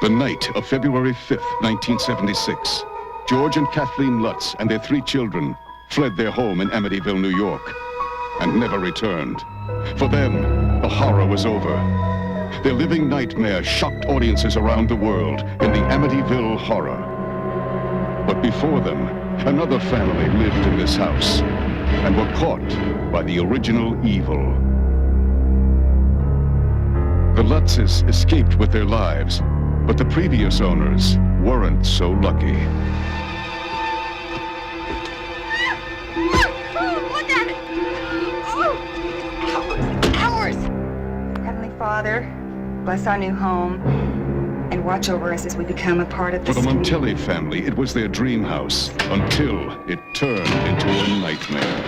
The night of February 5th, 1976, George and Kathleen Lutz and their 3 children fled their home in Amityville, New York, and never returned. For them, the horror was over. Their living nightmare shocked audiences around the world in the Amityville Horror. But before them, another family lived in this house and were caught by the original evil. The Lutzes escaped with their lives, but the previous owners weren't so lucky. Look at it! Oh, ours! Heavenly Father, bless our new home and watch over us as we become a part of this. For the Montelli family, it was their dream house until it turned into a nightmare.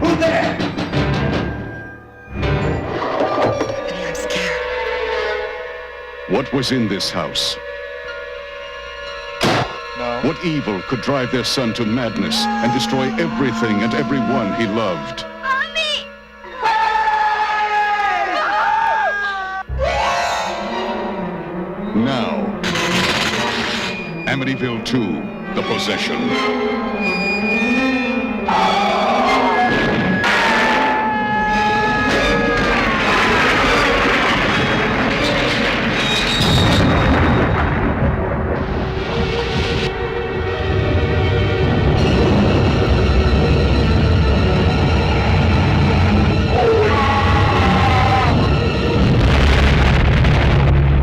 Who's there? I'm scared. What was in this house? No. What evil could drive their son to madness and destroy everything and everyone he loved? Mommy! Now, Amityville 2, The Possession.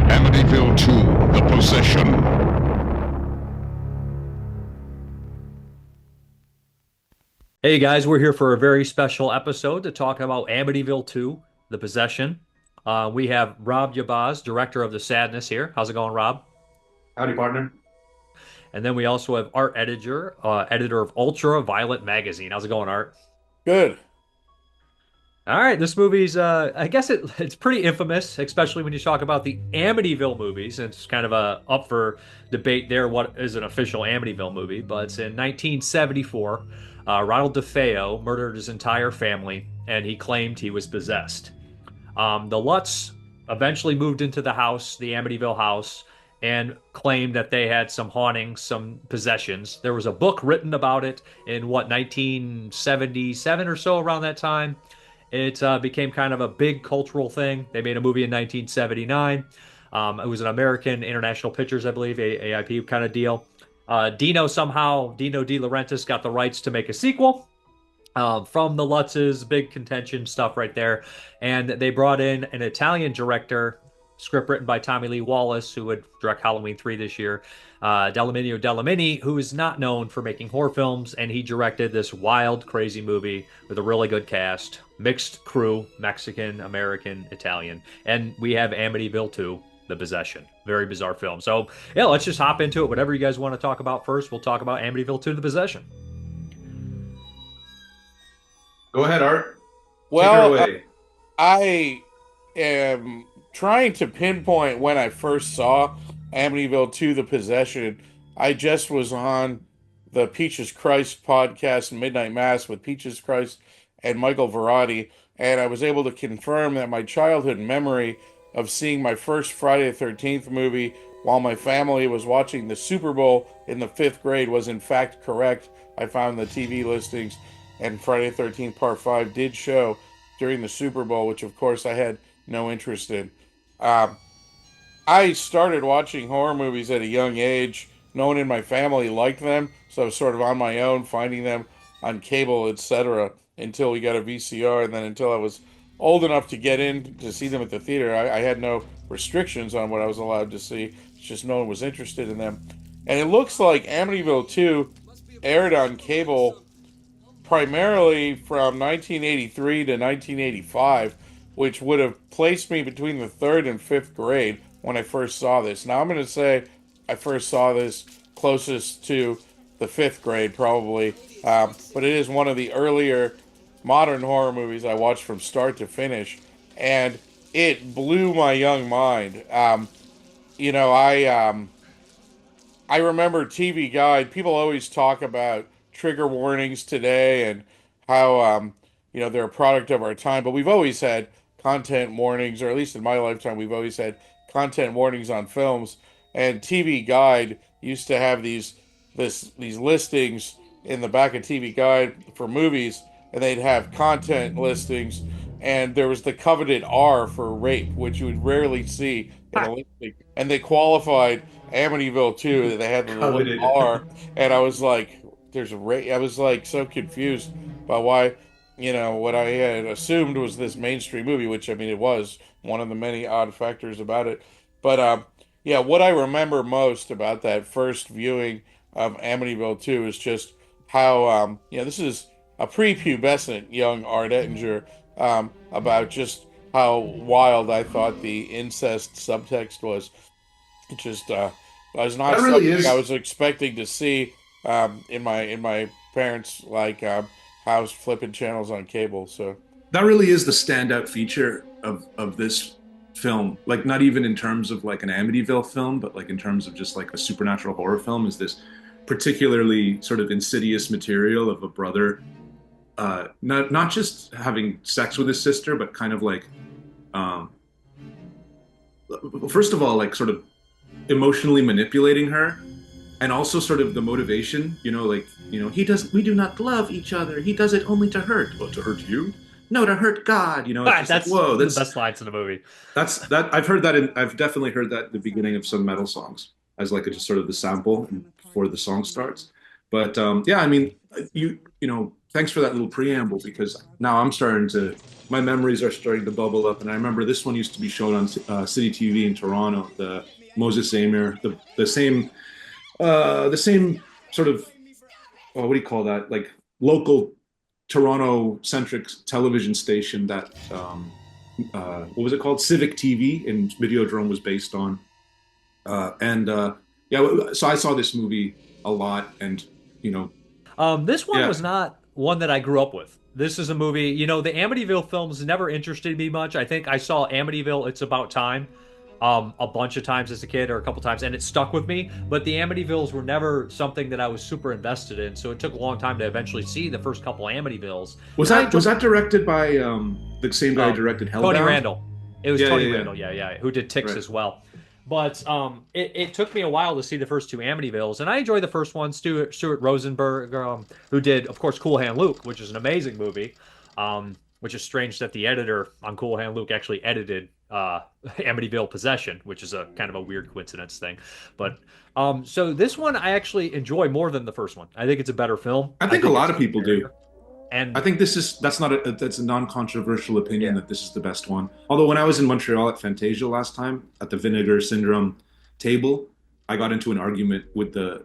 Amityville 2, The Possession. Hey guys, we're here for a very special episode to talk about Amityville 2, The Possession. We have Rob Jabbaz, director of The Sadness here. How's it going, Rob? Howdy, partner. And then we also have Art Ettinger, editor of Ultra Violet magazine. How's it going, Art? Good. All right, this movie's, I guess it's pretty infamous, especially when you talk about the Amityville movies. It's kind of up for debate there, what is an official Amityville movie. But it's in 1974, Ronald DeFeo murdered his entire family, and he claimed he was possessed. The Lutz eventually moved into the house, the Amityville house, and claimed that they had some hauntings, some possessions. There was a book written about it in, 1977 or so, around that time. It became kind of a big cultural thing. They made a movie in 1979. It was an American International Pictures, I believe, AIP kind of deal. Dino De Laurentiis got the rights to make a sequel from the Lutzes, big contention stuff right there. And they brought in an Italian director, script written by Tommy Lee Wallace, who would direct Halloween 3 this year. Damiano Damiani, who is not known for making horror films, and he directed this wild, crazy movie with a really good cast, mixed crew, Mexican, American, Italian, and we have Amityville 2, The Possession. Very bizarre film. So, yeah, let's just hop into it. Whatever you guys want to talk about first, we'll talk about Amityville 2, The Possession. Go ahead, Art. Well, Take her away. I am trying to pinpoint when I first saw Amityville 2, The Possession. I just was on the Peaches Christ podcast, Midnight Mass, with Peaches Christ and Michael Verratti, and I was able to confirm that my childhood memory of seeing my first Friday the 13th movie while my family was watching the Super Bowl in the 5th grade was in fact correct. I found the TV listings, and Friday the 13th Part 5 did show during the Super Bowl, which of course I had no interest in. I started watching horror movies at a young age. No one in my family liked them, so I was sort of on my own, finding them on cable, etc., until we got a VCR, and then until I was old enough to get in to see them at the theater. I had no restrictions on what I was allowed to see. It's just no one was interested in them. And it looks like Amityville 2 aired on cable primarily from 1983 to 1985, which would have placed me between the 3rd and 5th grade when I first saw this. Now, I'm going to say I first saw this closest to the 5th grade, probably. But it is one of the earlier modern horror movies I watched from start to finish. And it blew my young mind. I remember TV Guide. People always talk about trigger warnings today and how, they're a product of our time. But we've always had content warnings, or at least in my lifetime, we've always had content warnings on films, and TV Guide used to have these listings in the back of TV Guide for movies, and they'd have content listings, and there was the coveted R for rape, which you would rarely see in a listing, and they qualified Amityville too. That they had the little Coveted. R, and I was like, "There's a rape." I was like so confused by why, what I had assumed was this mainstream movie, which I mean it was one of the many odd factors about it. But yeah, what I remember most about that first viewing of Amityville 2 is just how this is a prepubescent young Art Ettinger, about just how wild I thought the incest subtext was. It just was not That really something is- I was expecting to see in my parents' house flipping channels on cable. So That really is the standout feature of this film. Like, not even in terms of like an Amityville film, but like in terms of just like a supernatural horror film, is this particularly sort of insidious material of a brother not just having sex with his sister, but kind of like first of all, like sort of emotionally manipulating her, and also sort of the motivation, we do not love each other, he does it only to hurt. Well, to hurt you? No, to hurt God. It's just That's like, whoa, the best lines in the movie. that's I've definitely heard that at the beginning of some metal songs as like just sort of the sample before the song starts. But yeah, I mean, thanks for that little preamble, because now my memories are starting to bubble up, and I remember this one used to be shown on City TV in Toronto, the Moses Amir, the same sort of, what do you call that, like local Toronto-centric television station that what was it called? Civic TV in Videodrome was based on, yeah. So I saw this movie a lot, and This one Yeah. was not one that I grew up with. This is a movie, the Amityville films never interested me much. I think I saw Amityville, It's About Time, a bunch of times as a kid, or a couple times, and it stuck with me. But the Amityvilles were never something that I was super invested in, so it took a long time to eventually see the first couple Amityvilles. was that directed by the same guy who directed Hellbound? Tony Randall. It was Yeah, Tony yeah, yeah. Randall, yeah, who did Ticks Right. as well. But it took me a while to see the first two Amityvilles, and I enjoyed the first one. Stuart Rosenberg, who did, of course, Cool Hand Luke, which is an amazing movie. Which is strange that the editor on Cool Hand Luke actually edited Amityville Possession, which is a kind of a weird coincidence thing. But so this one I actually enjoy more than the first one. I think it's a better film. I think a lot it's of people do. And I think that's a non-controversial opinion that this is the best one. Although when I was in Montreal at Fantasia last time at the Vinegar Syndrome table, I got into an argument with the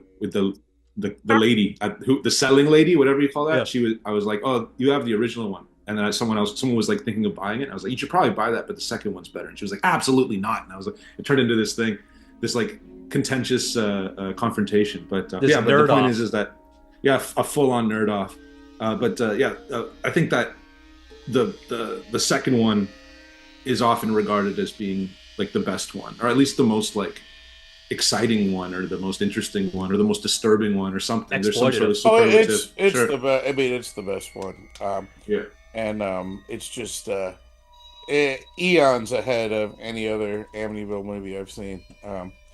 lady, the selling lady, whatever you call that. Yeah. I was like, "Oh, you have the original one." And then someone was like thinking of buying it. I was like, "You should probably buy that, but the second one's better." And she was like, "Absolutely not." And I was like, it turned into this like contentious confrontation. But This yeah, but the nerd point off. is that a full-on nerd off. I think that the second one is often regarded as being like the best one, or at least the most like exciting one, or the most interesting one, or the most disturbing one, or something. There's some sort of superlative. it's Sure. the best. I mean, it's the best one. Yeah. And it's just eons ahead of any other Amityville movie I've seen.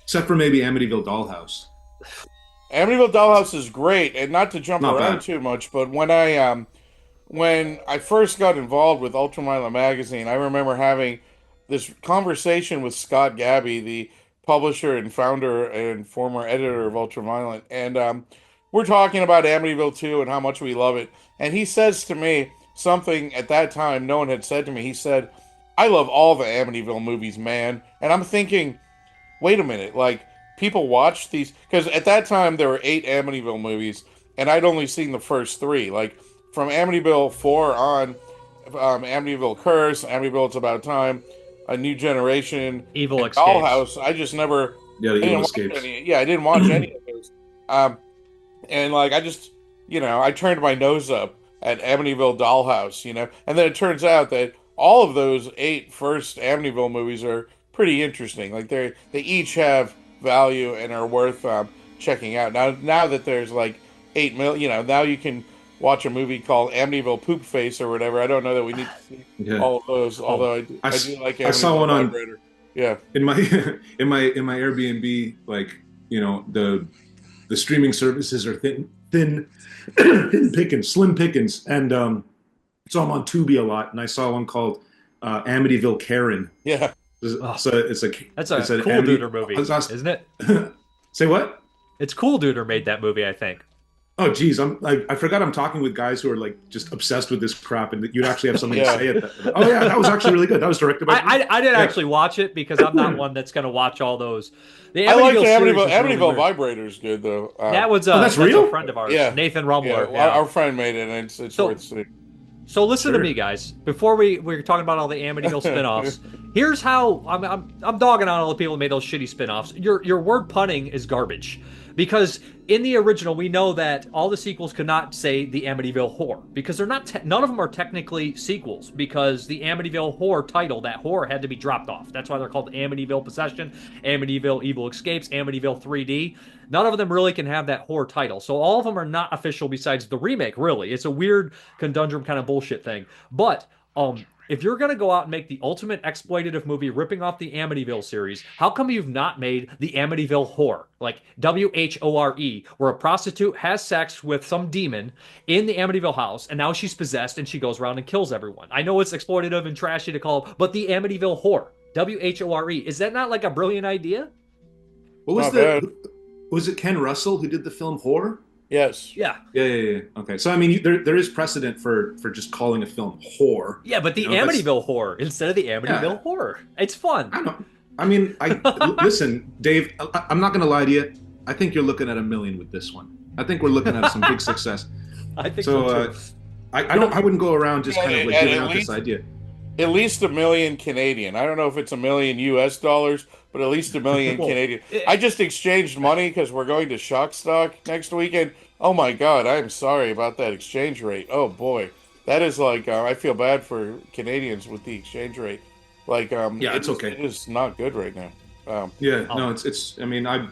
Except for maybe Amityville Dollhouse. Amityville Dollhouse is great, and not to jump Not around bad. too much, but when I first got involved with Ultraviolet magazine, I remember having this conversation with Scott Gabby, the publisher and founder and former editor of Ultraviolet, and we're talking about Amityville 2 and how much we love it, and he says to me something at that time no one had said to me. He said, "I love all the Amityville movies, man," and I'm thinking, wait a minute, like, people watch these, because at that time there were 8 Amityville movies, and I'd only seen the first 3. Like from Amityville 4 on, Amityville Curse, Amityville It's About Time, A New Generation, Evil and Escapes. Dollhouse. I just never. Yeah, I the didn't Evil watch Escapes. I didn't watch any of those. And like I just, I turned my nose up at Amityville Dollhouse, and then it turns out that all of those 8 first Amityville movies are pretty interesting. Like they each have value and are worth checking out. Now that there's like 8 million, now you can watch a movie called Amityville Poop Face or whatever. I don't know that we need to see Yeah. all of those, although I do like Amityville I saw one on Vibrator. Yeah. in my in my Airbnb, like, you know, the streaming services are thin pickings, slim pickings, and so I'm on Tubi a lot, and I saw one called Amityville Karen. Yeah. Oh, So it's that's a it's an Cool Duder movie, isn't it? Say what? It's Cool Duder made that movie, I think. Oh, geez, I forgot I'm talking with guys who are like just obsessed with this crap, and that you'd actually have something to say at that. Oh yeah, that was actually really good. That was directed by. I didn't actually watch it because I'm not one that's going to watch all those. The I like the Amityville Amityville really Vibrator's good though. That was that's a real? friend of ours, Yeah. Nathan Rumler. Yeah, our friend made it, and it's worth seeing. So listen to Sure. me, guys. Before we're talking about all the Amityville spinoffs, here's how I'm dogging on all the people who made those shitty spinoffs. Your word punning is garbage, because in the original we know that all the sequels could not say the Amityville Horror because they're not. None of them are technically sequels because the Amityville Horror title, that horror, had to be dropped off. That's why they're called Amityville Possession, Amityville Evil Escapes, Amityville 3D. None of them really can have that horror title. So all of them are not official besides the remake, really. It's a weird conundrum kind of bullshit thing. But if you're going to go out and make the ultimate exploitative movie ripping off the Amityville series, how come you've not made the Amityville Horror? Like WHORE, where a prostitute has sex with some demon in the Amityville house, and now she's possessed and she goes around and kills everyone. I know it's exploitative and trashy to call it, but the Amityville Horror, WHORE, is that not like a brilliant idea? What was was it Ken Russell who did the film Horror? Yes. Yeah. Yeah. Okay. So I mean, there is precedent for just calling a film Horror. Yeah, but the You know, Amityville Horror instead of the Amityville Horror. It's fun. I don't know. I mean, listen, Dave. I'm not going to lie to you. I think you're looking at $1 million with this one. I think we're looking at some big success. I think so too. I wouldn't go around just kind of like giving out this idea. At least $1 million Canadian. I don't know if it's $1 million US dollars, but at least $1 million Canadian. I just exchanged money because we're going to Shockstock next weekend. Oh my God, I'm sorry about that exchange rate. Oh boy, that is like I feel bad for Canadians with the exchange rate. Like it's okay. It is not good right now. No, it's. I mean, I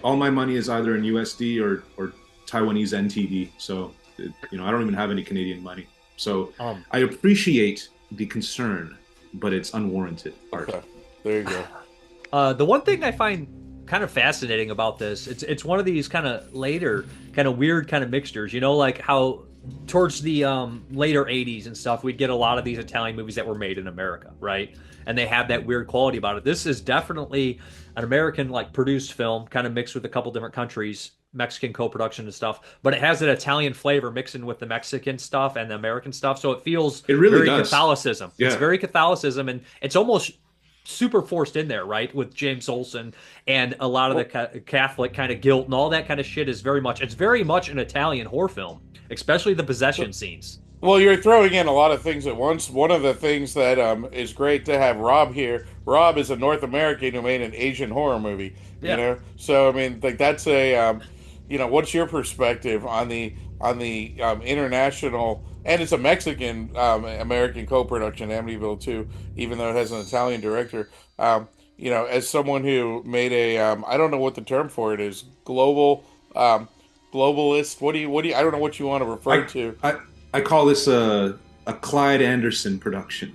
all my money is either in USD or Taiwanese NTD. So you know, I don't even have any Canadian money. So I appreciate the concern, but it's unwarranted. Art. Okay. There you go. The one thing I find kind of fascinating about this, it's one of these kind of later, kind of weird kind of mixtures. You know, like how towards the later 80s and stuff, we'd get a lot of these Italian movies that were made in America, right? And they have that weird quality about it. This is definitely an American like produced film, kind of mixed with a couple different countries, Mexican co-production and stuff, but it has an Italian flavor mixing with the Mexican stuff and the American stuff, so it really very does. Catholicism. Yeah. It's very Catholicism, and it's almost super forced in there, right? With James Olsen and a lot of the Catholic kind of guilt and all that kind of shit is very much an Italian horror film, especially the possession scenes. Well, you're throwing in a lot of things at once. One of the things that is great to have Rob here. Rob is a North American who made an Asian horror movie. Yeah. You know, so I mean, like that's a, you know, what's your perspective on the international? And it's a Mexican American co-production, Amityville 2, even though it has an Italian director. You know, as someone who made a, I don't know what the term for it is, globalist. What do you? I don't know what you want to refer to. I call this a Clyde Anderson production.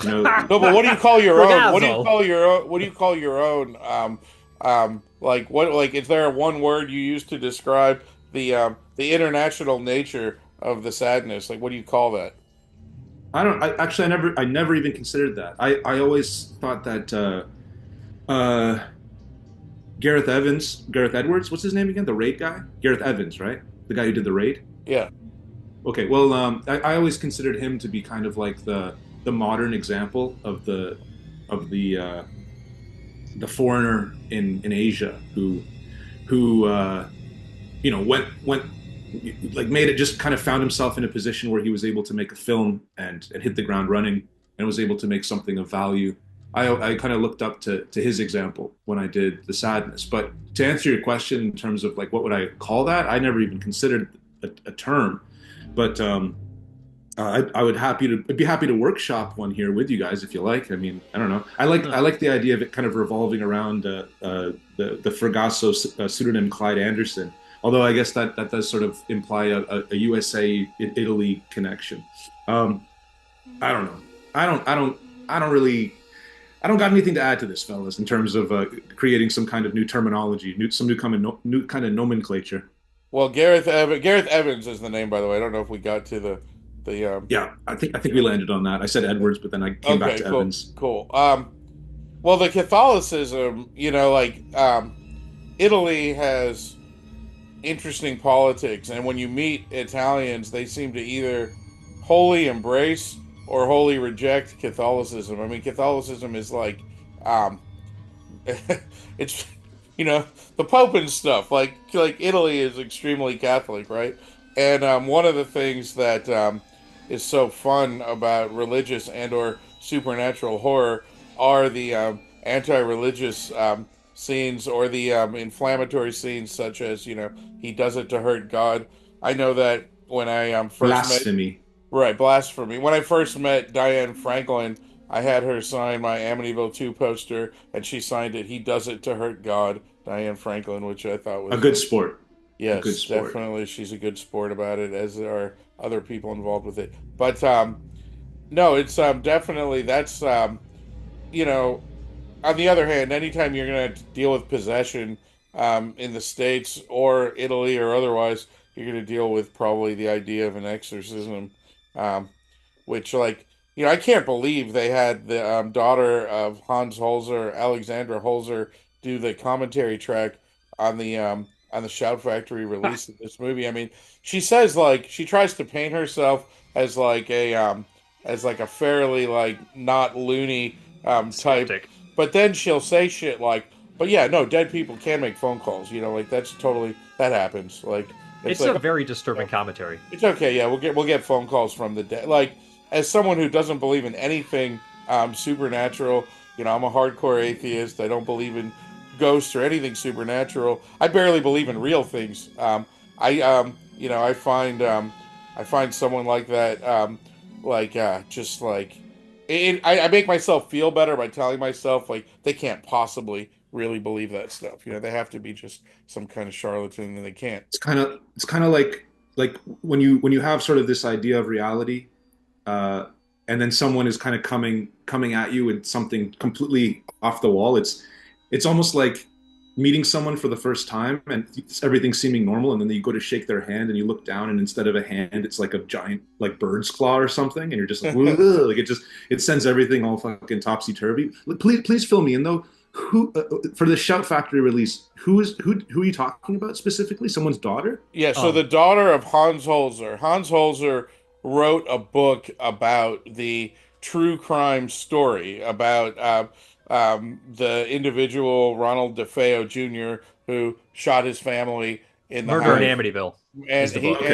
You know? No, but what do you call your own? What do you call your own? What do you call your own? Like what? Like, is there one word you use to describe the international nature of the sadness? Like, what do you call that? I never even considered that. I always thought that Gareth Edwards, what's his name again? The Raid guy? Gareth Evans, right? The guy who did The Raid? Yeah. Okay, well, I always considered him to be kind of like the modern example of the foreigner in Asia who you know went like made it, just kind of found himself in a position where he was able to make a film and hit the ground running and was able to make something of value. I kind of looked up to his example when I did The Sadness. But to answer your question in terms of like what would I call that, I never even considered a term. But I'd be happy to workshop one here with you guys if you like. I mean, I don't know. I like the idea of it kind of revolving around the Fregasso pseudonym Clyde Anderson. Although I guess that does sort of imply a USA Italy connection. I don't know. I don't really. I don't got anything to add to this, fellas, in terms of creating some kind of new terminology, some new kind of nomenclature. Well, Gareth Evans is the name, by the way. I don't know if we got to the. Yeah, I think we landed on that. I said Edwards, but then I came back Okay, to cool, Evans. cool. Well, the Catholicism, like Italy has interesting politics, and when you meet Italians, they seem to either wholly embrace or wholly reject Catholicism. I mean, Catholicism is like, um, it's the Pope and stuff. Like Italy is extremely Catholic, right? And one of the things that is so fun about religious and or supernatural horror are the anti-religious scenes or the inflammatory scenes, such as he does it to hurt God. I know that when I first met Blasphemy. right blasphemy when I first met Diane Franklin, I had her sign my Amityville 2 poster, and she signed it. He does it to hurt God, Diane Franklin, which I thought A was good sport. A good yes, sport. definitely she's a good sport about it, as are other people involved with it. But no, it's definitely that's you know on the other hand, anytime you're going to deal with possession in the States or Italy or otherwise, you're going to deal with probably the idea of an exorcism, um, which, like, I can't believe they had the daughter of Hans Holzer, Alexandra Holzer, do the commentary track on the Shout Factory release of this movie. I mean, she says, like, she tries to paint herself as like a fairly like not loony type, Skeptic. but then she'll say shit like, "But yeah, no, dead people can make phone calls. Like that's totally that happens. Like it's It's a like very disturbing commentary. it's okay. Yeah, we'll get phone calls from the dead. Like as someone who doesn't believe in anything supernatural, I'm a hardcore atheist. I don't believe in ghosts or anything supernatural. I barely believe in real things. I find someone like that just like I make myself feel better by telling myself like they can't possibly really believe that stuff. They have to be just some kind of charlatan, and they can't. It's kind of like when you have sort of this idea of reality, uh, and then someone is kind of coming at you with something completely off the wall. It's almost like meeting someone for the first time and everything seeming normal, and then you go to shake their hand and you look down, and instead of a hand, it's like a giant like bird's claw or something, and you're just like, like it sends everything all fucking topsy turvy. Please fill me in though. Who for the Shout Factory release? Who are you talking about specifically? Someone's daughter? Yeah, so Um, the daughter of Hans Holzer. Hans Holzer wrote a book about the true crime story about the individual Ronald DeFeo Jr. who shot his family in the Murder in house. Amityville is And the he book.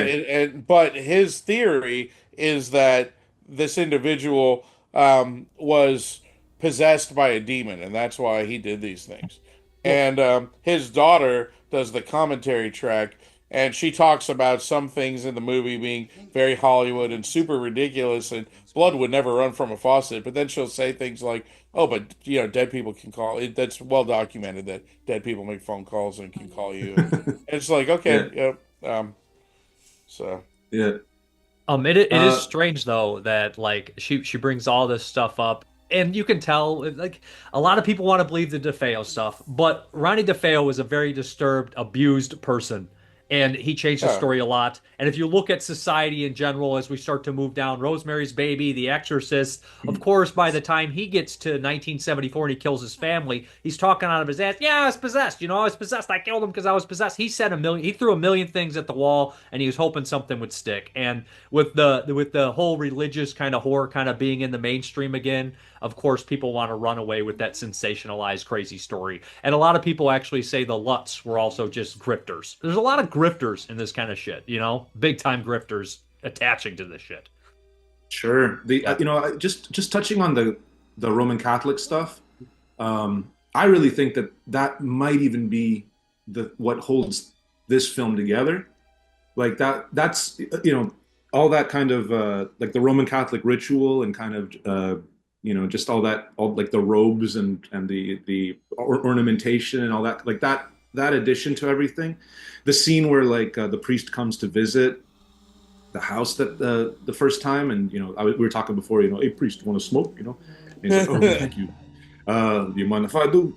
but his theory is that this individual was possessed by a demon, and that's why he did these things. And his daughter does the commentary track, and she talks about some things in the movie being very Hollywood and super ridiculous, and blood would never run from a faucet. But then she'll say things like, "Oh, but dead people can call." That's well documented that dead people make phone calls and can call you. And it's like, Yeah, okay, yeah. So yeah. It is Uh, strange though that like she brings all this stuff up, and you can tell like a lot of people want to believe the DeFeo stuff, but Ronnie DeFeo was a very disturbed, abused person, and he changed the yeah, story a lot. And if you look at society in general, as we start to move down, Rosemary's Baby, The Exorcist, of course, by the time he gets to 1974 and he kills his family, he's talking out of his ass. Yeah, I was possessed. I was possessed. I killed him because I was possessed. He said he threw a million things at the wall, and he was hoping something would stick. And with the whole religious kind of horror kind of being in the mainstream again, of course, people want to run away with that sensationalized crazy story. And a lot of people actually say the Lutz were also just grifters. There's a lot of grifters in this kind of shit, big time grifters attaching to this shit. sure. The Yeah. just touching on the Roman Catholic stuff. I really think that might even be what holds this film together. Like that's all that kind of like the Roman Catholic ritual and kind of just all like the robes and the ornamentation and all that, like that addition to everything. The scene where like the priest comes to visit the house that the first time, and we were talking before, hey priest, want to smoke? And he's like, oh, thank you. Do you mind if I do?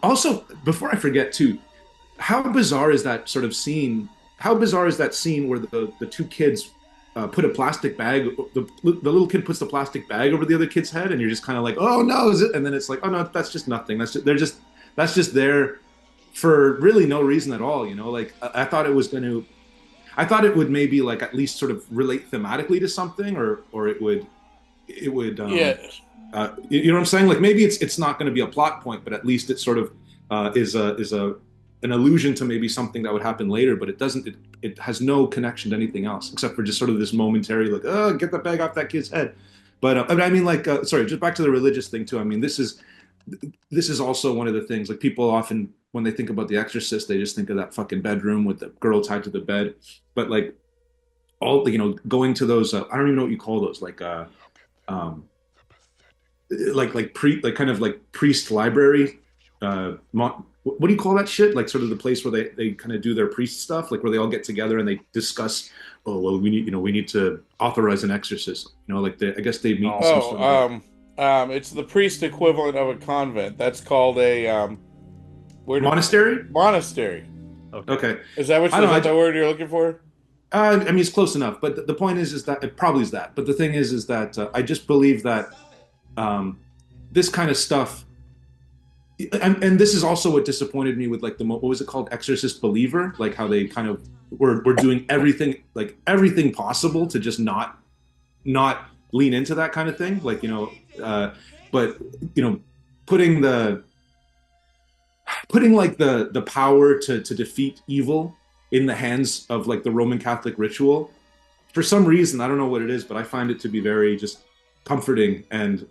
Also, before I forget too, how bizarre is that sort of scene? How bizarre is that scene where the two kids put a plastic bag, the little kid puts the plastic bag over the other kid's head, and you're just kind of like, oh no, is it? And then it's like, oh no, that's just nothing. That's just there for really no reason at all. You know, like I thought it was going to, I thought it would maybe like at least sort of relate thematically to something, or it would Yeah. you know what I'm saying? Like maybe it's not going to be a plot point, but at least it sort of is a an allusion to maybe something that would happen later, but it doesn't. It has no connection to anything else except for just sort of this momentary like, oh, get the bag off that kid's head. But I mean, like, sorry, just back to the religious thing too. I mean, this is also one of the things like people often when they think about The Exorcist, they just think of that fucking bedroom with the girl tied to the bed. But like all going to those, I don't even know what you call those, um, like kind of like priest library. What do you call that shit? Like sort of the place where they kind of do their priest stuff, like where they all get together and they discuss. Oh well, we need to authorize an exorcism. Like I guess they meet. It's the priest equivalent of a convent. That's called a monastery. Monastery. Okay. Is that the word you're looking for? I mean, it's close enough. But the point is that it probably is that. But the thing is that I just believe that this kind of stuff. And this is also what disappointed me with like what was it called, Exorcist Believer, like how they kind of were doing everything possible to just not lean into that kind of thing, like but putting like the power to defeat evil in the hands of like the Roman Catholic ritual. For some reason, I don't know what it is, but I find it to be very just comforting and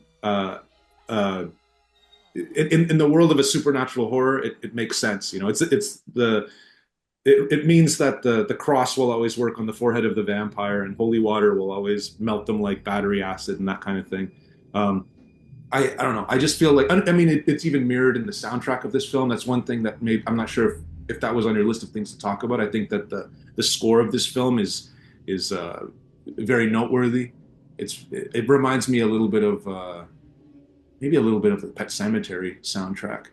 in the world of a supernatural horror, it makes sense. It means that the cross will always work on the forehead of the vampire, and holy water will always melt them like battery acid and that kind of thing. I don't know. I just feel like I mean it's even mirrored in the soundtrack of this film. That's one thing that maybe I'm not sure if that was on your list of things to talk about. I think that the score of this film is very noteworthy. It reminds me a little bit of maybe a little bit of the Pet Sematary soundtrack,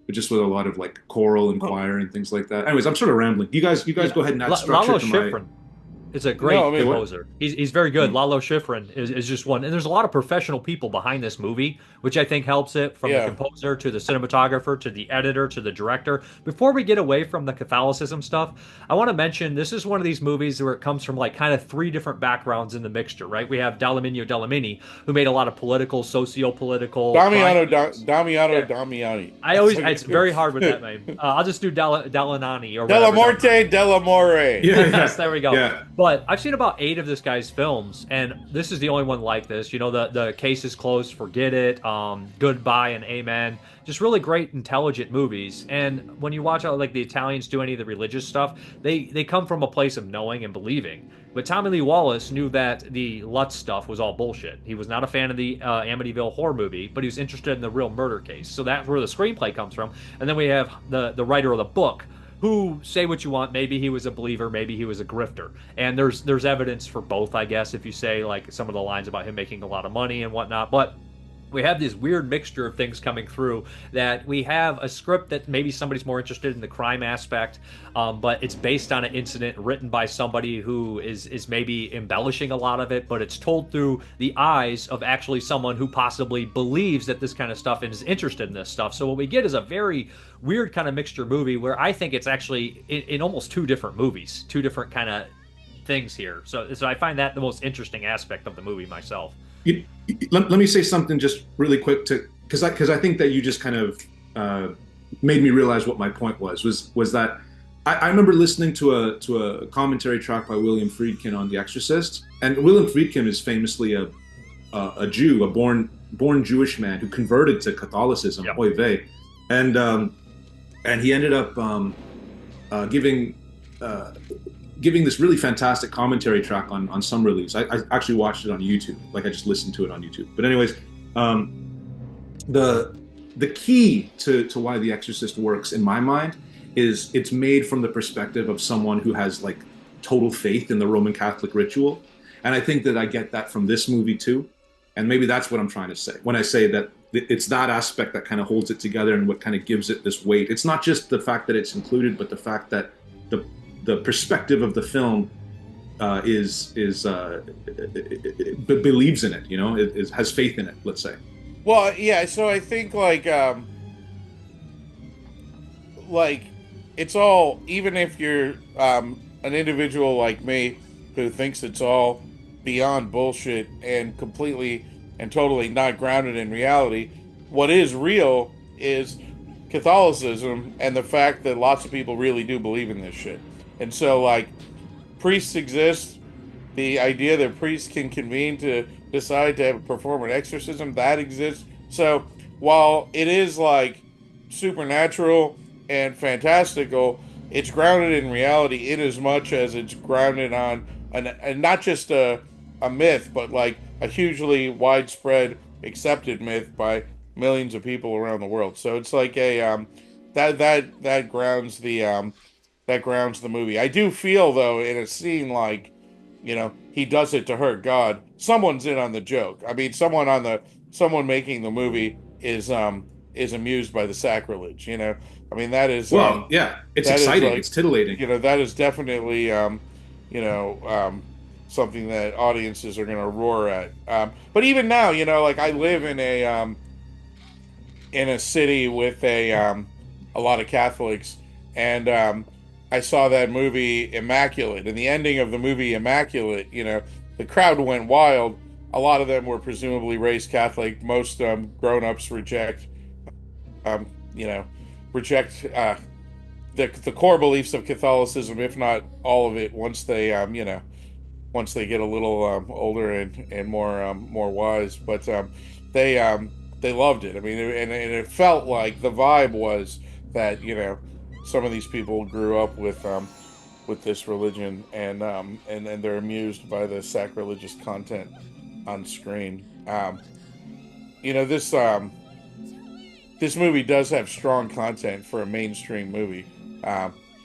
but just with a lot of like choral and choir and things like that. Anyways, I'm sort of rambling. You guys go ahead and add structure Lalo to Schifrin is a great composer. He's very good. Lalo Schifrin is just one, and there's a lot of professional people behind this movie, which I think helps it, from the composer to the cinematographer to the editor to the director. Before we get away from the Catholicism stuff, I want to mention this is one of these movies where it comes from like kind of three different backgrounds in the mixture, right? We have Damiani, who made a lot of political, socio-political. Damiani. It's very hard with that name. I'll just do Delanani or Della Morte, Delamore. Yes, there we go. Yeah. But I've seen about 8 of this guy's films, and this is the only one like this. The case is closed, forget it, Goodbye and Amen. Just really great, intelligent movies. And when you watch how like the Italians do any of the religious stuff, they come from a place of knowing and believing. But Tommy Lee Wallace knew that the Lutz stuff was all bullshit. He was not a fan of the Amityville horror movie, but he was interested in the real murder case. So that's where the screenplay comes from. And then we have the writer of the book, who, say what you want, maybe he was a believer, maybe he was a grifter. And there's evidence for both, I guess, if you say like some of the lines about him making a lot of money and whatnot. But we have this weird mixture of things coming through, that we have a script that maybe somebody's more interested in the crime aspect, but it's based on an incident written by somebody who is maybe embellishing a lot of it, but it's told through the eyes of actually someone who possibly believes that this kind of stuff and is interested in this stuff. So what we get is a very weird kind of mixture movie where I think it's actually in almost 2 different movies, 2 different kind of things here. So I find that the most interesting aspect of the movie myself. Let me say something just really quick because I think that you just kind of made me realize what my point was that I remember listening to a commentary track by William Friedkin on The Exorcist, and William Friedkin is famously a Jew, a born Jewish man who converted to Catholicism, oy vey, and he ended up giving this really fantastic commentary track on some release. I actually watched it on YouTube. Like I just listened to it on YouTube. But anyways, the key to why The Exorcist works in my mind is it's made from the perspective of someone who has like total faith in the Roman Catholic ritual. And I think that I get that from this movie too. And maybe that's what I'm trying to say when I say that it's that aspect that kind of holds it together and what kind of gives it this weight. It's not just the fact that it's included, but the fact that the perspective of the film believes in it, you know, it has faith in it, let's say. Well, yeah, so I think like it's all, even if you're an individual like me who thinks it's all beyond bullshit and completely and totally not grounded in reality, what is real is Catholicism and the fact that lots of people really do believe in this shit. And so, like, priests exist. The idea that priests can convene to decide to perform an exorcism, that exists. So, while it is, like, supernatural and fantastical, it's grounded in reality in as much as it's grounded on, and not just a myth, but, like, a hugely widespread accepted myth by millions of people around the world. So it's like a that grounds the movie. I do feel though in a scene like, you know, he does it to hurt God, someone's in on the joke. I mean, someone making the movie is amused by the sacrilege, you know. I mean, that is yeah, it's exciting, it's titillating. You know, that is definitely you know, something that audiences are going to roar at. But even now, you know, like I live in a city with a lot of Catholics, and I saw that movie Immaculate, and the ending of the movie Immaculate, you know, the crowd went wild. A lot of them were presumably raised Catholic. Most grown-ups reject, you know, the core beliefs of Catholicism, if not all of it, once they you know, once they get a little older and more wise. But they loved it. I mean, and it felt like the vibe was that, you know, some of these people grew up with this religion, and they're amused by the sacrilegious content on screen. You know, this movie does have strong content for a mainstream movie.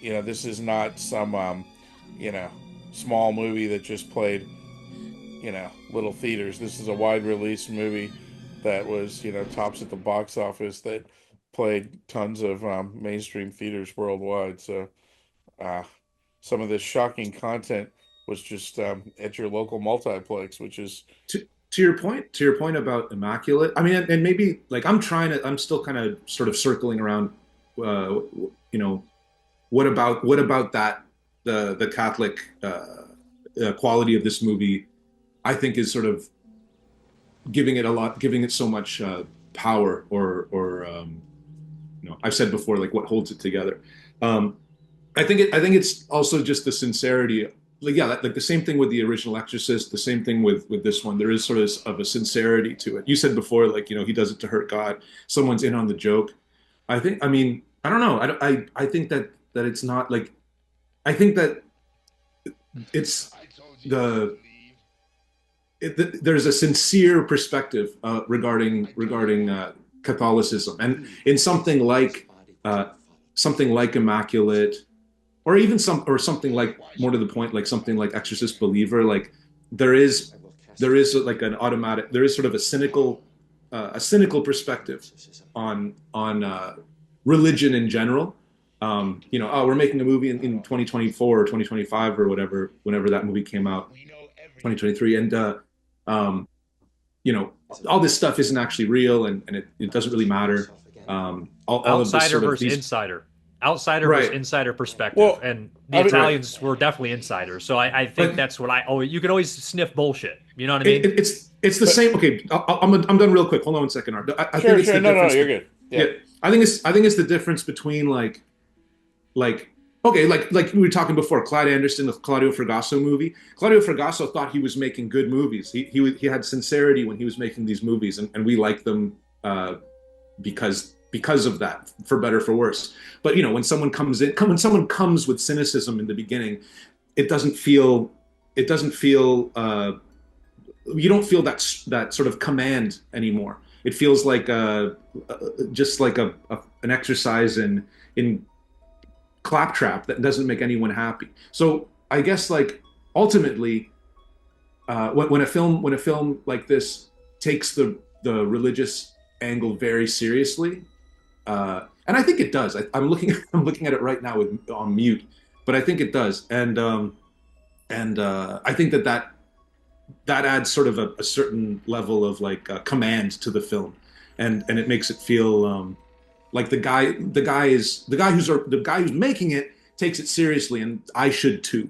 You know, this is not some you know, small movie that just played, you know, little theaters. This is a wide release movie that was, you know, tops at the box office, that played tons of mainstream theaters worldwide. So some of this shocking content was just at your local multiplex, which is To your point about Immaculate, I mean, and maybe like I'm still kind of sort of circling around, you know, what about that, the Catholic quality of this movie, I think is sort of giving it so much power, or you know, I've said before, like what holds it together. I think it's also just the sincerity. Like, yeah, like the same thing with the original Exorcist, the same thing with this one. There is sort of a sincerity to it. You said before, like, you know, he does it to hurt God. Someone's in on the joke. I mean, I don't know. I think that it's not like, I think that it's there's a sincere perspective regarding Catholicism, and in something like Immaculate, or even something like, more to the point, like something like Exorcist Believer, like there is like an automatic, there is sort of a cynical perspective on religion in general. You know, oh, we're making a movie in 2024 or 2025 or whatever, whenever that movie came out, 2023, and you know, all this stuff isn't actually real, and it doesn't really matter. All of this Outsider sort of versus insider. Outsider Right. versus insider perspective. Well, and the I mean, Italians were definitely insiders. So I think that's what you can always sniff bullshit. You know what I mean? It's the same. Okay, I'm done real quick. Hold on one second, Art. I sure, think it's sure. the No, difference. you're good. Yeah. I think it's the difference between like okay, like we were talking before, Clyde Anderson, the Claudio Fragasso movie. Claudio Fragasso thought he was making good movies. He had sincerity when he was making these movies, and we like them because of that, for better for worse. But you know, when someone comes with cynicism in the beginning, it doesn't feel you don't feel that sort of command anymore. It feels like just like an exercise in claptrap that doesn't make anyone happy. So I guess, like, ultimately, when a film like this takes the religious angle very seriously. And I think it does. I'm looking I'm looking at it right now on mute, but I think it does. And I think that adds sort of a certain level of like command to the film, and it makes it feel like the guy who's making it takes it seriously, and I should too,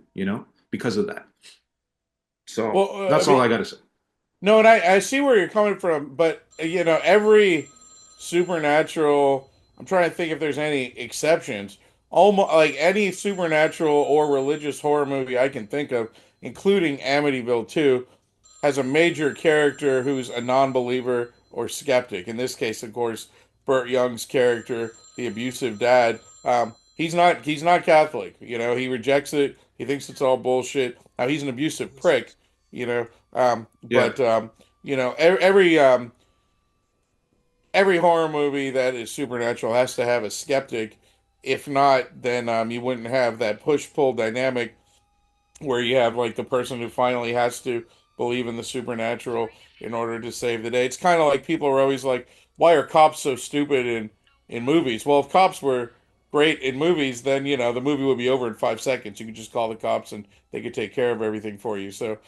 because of that. So that's all I got to say. No, and I see where you're coming from, but every supernatural. I'm trying to think if there's any exceptions. Almost like any supernatural or religious horror movie I can think of, including Amityville 2, has a major character who's a non-believer or skeptic. In this case, of course, Burt Young's character, the abusive dad, he's not Catholic. He rejects it. He thinks it's all bullshit. Now he's an abusive prick. Yeah. But every horror movie that is supernatural has to have a skeptic. If not, then you wouldn't have that push-pull dynamic where you have like the person who finally has to believe in the supernatural in order to save the day. It's kind of like people are always like, "Why are cops so stupid in movies?" Well, if cops were great in movies, then the movie would be over in 5 seconds. You could just call the cops and they could take care of everything for you. So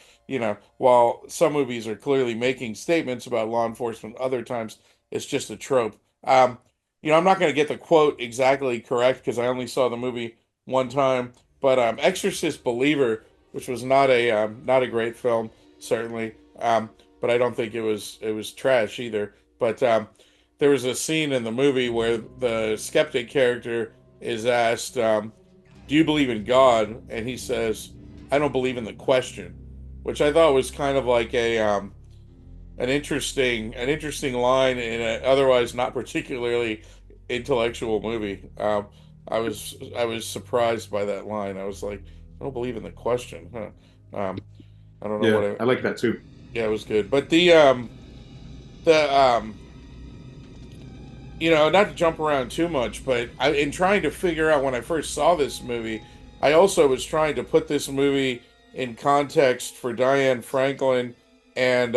while some movies are clearly making statements about law enforcement, other times it's just a trope. I'm not going to get the quote exactly correct because I only saw the movie one time. But Exorcist Believer, which was not a great film, certainly, but I don't think it was trash either. But there was a scene in the movie where the skeptic character is asked, "Do you believe in God?" And he says, "I don't believe in the question," which I thought was kind of like an interesting line in an otherwise not particularly intellectual movie. I was surprised by that line. I was like, I don't believe in the question. Huh? I don't know I like that too. Yeah, it was good. But the not to jump around too much, but in trying to figure out when I first saw this movie, I also was trying to put this movie in context for Diane Franklin and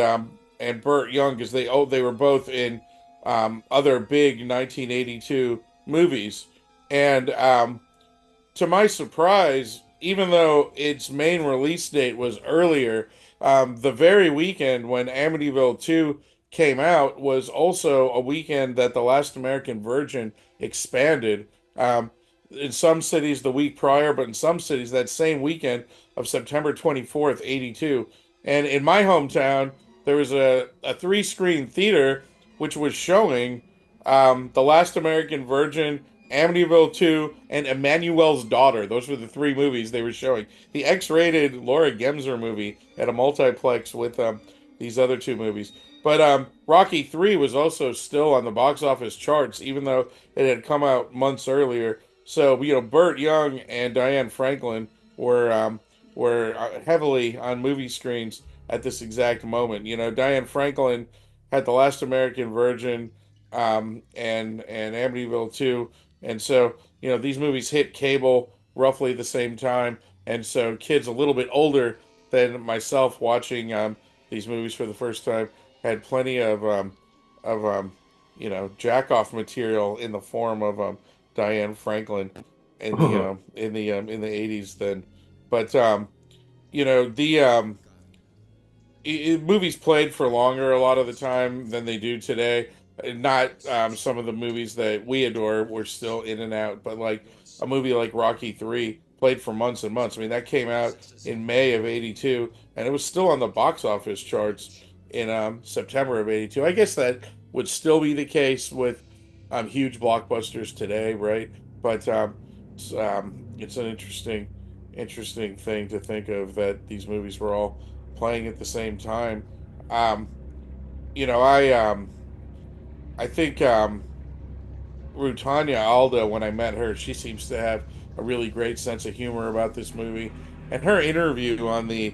Burt Young because they were both in other big 1982 movies. And to my surprise, even though its main release date was earlier, the very weekend when Amityville 2 came out was also a weekend that The Last American Virgin expanded. In some cities the week prior, but in some cities that same weekend of September 24th, 82. And in my hometown, there was a three-screen theater which was showing The Last American Virgin, Amityville 2, and Emmanuel's Daughter. Those were the three movies they were showing. The X-rated Laura Gemser movie at a multiplex with these other two movies. But Rocky 3 was also still on the box office charts, even though it had come out months earlier. So, Burt Young and Diane Franklin were heavily on movie screens at this exact moment. Diane Franklin had The Last American Virgin and Amityville 2. And so, these movies hit cable roughly the same time. And so kids a little bit older than myself watching these movies for the first time had plenty of jack-off material in the form of Diane Franklin in the 80s then. But movies played for longer a lot of the time than they do today. Not some of the movies that we adore were still in and out, but like a movie like Rocky 3 played for months and months. I mean, that came out in May of 82, and it was still on the box office charts in September of 82. I guess that would still be the case with huge blockbusters today, right? But it's an interesting thing to think of that these movies were all playing at the same time. I think Rutanya Alda, when I met her, she seems to have a really great sense of humor about this movie. And her interview on the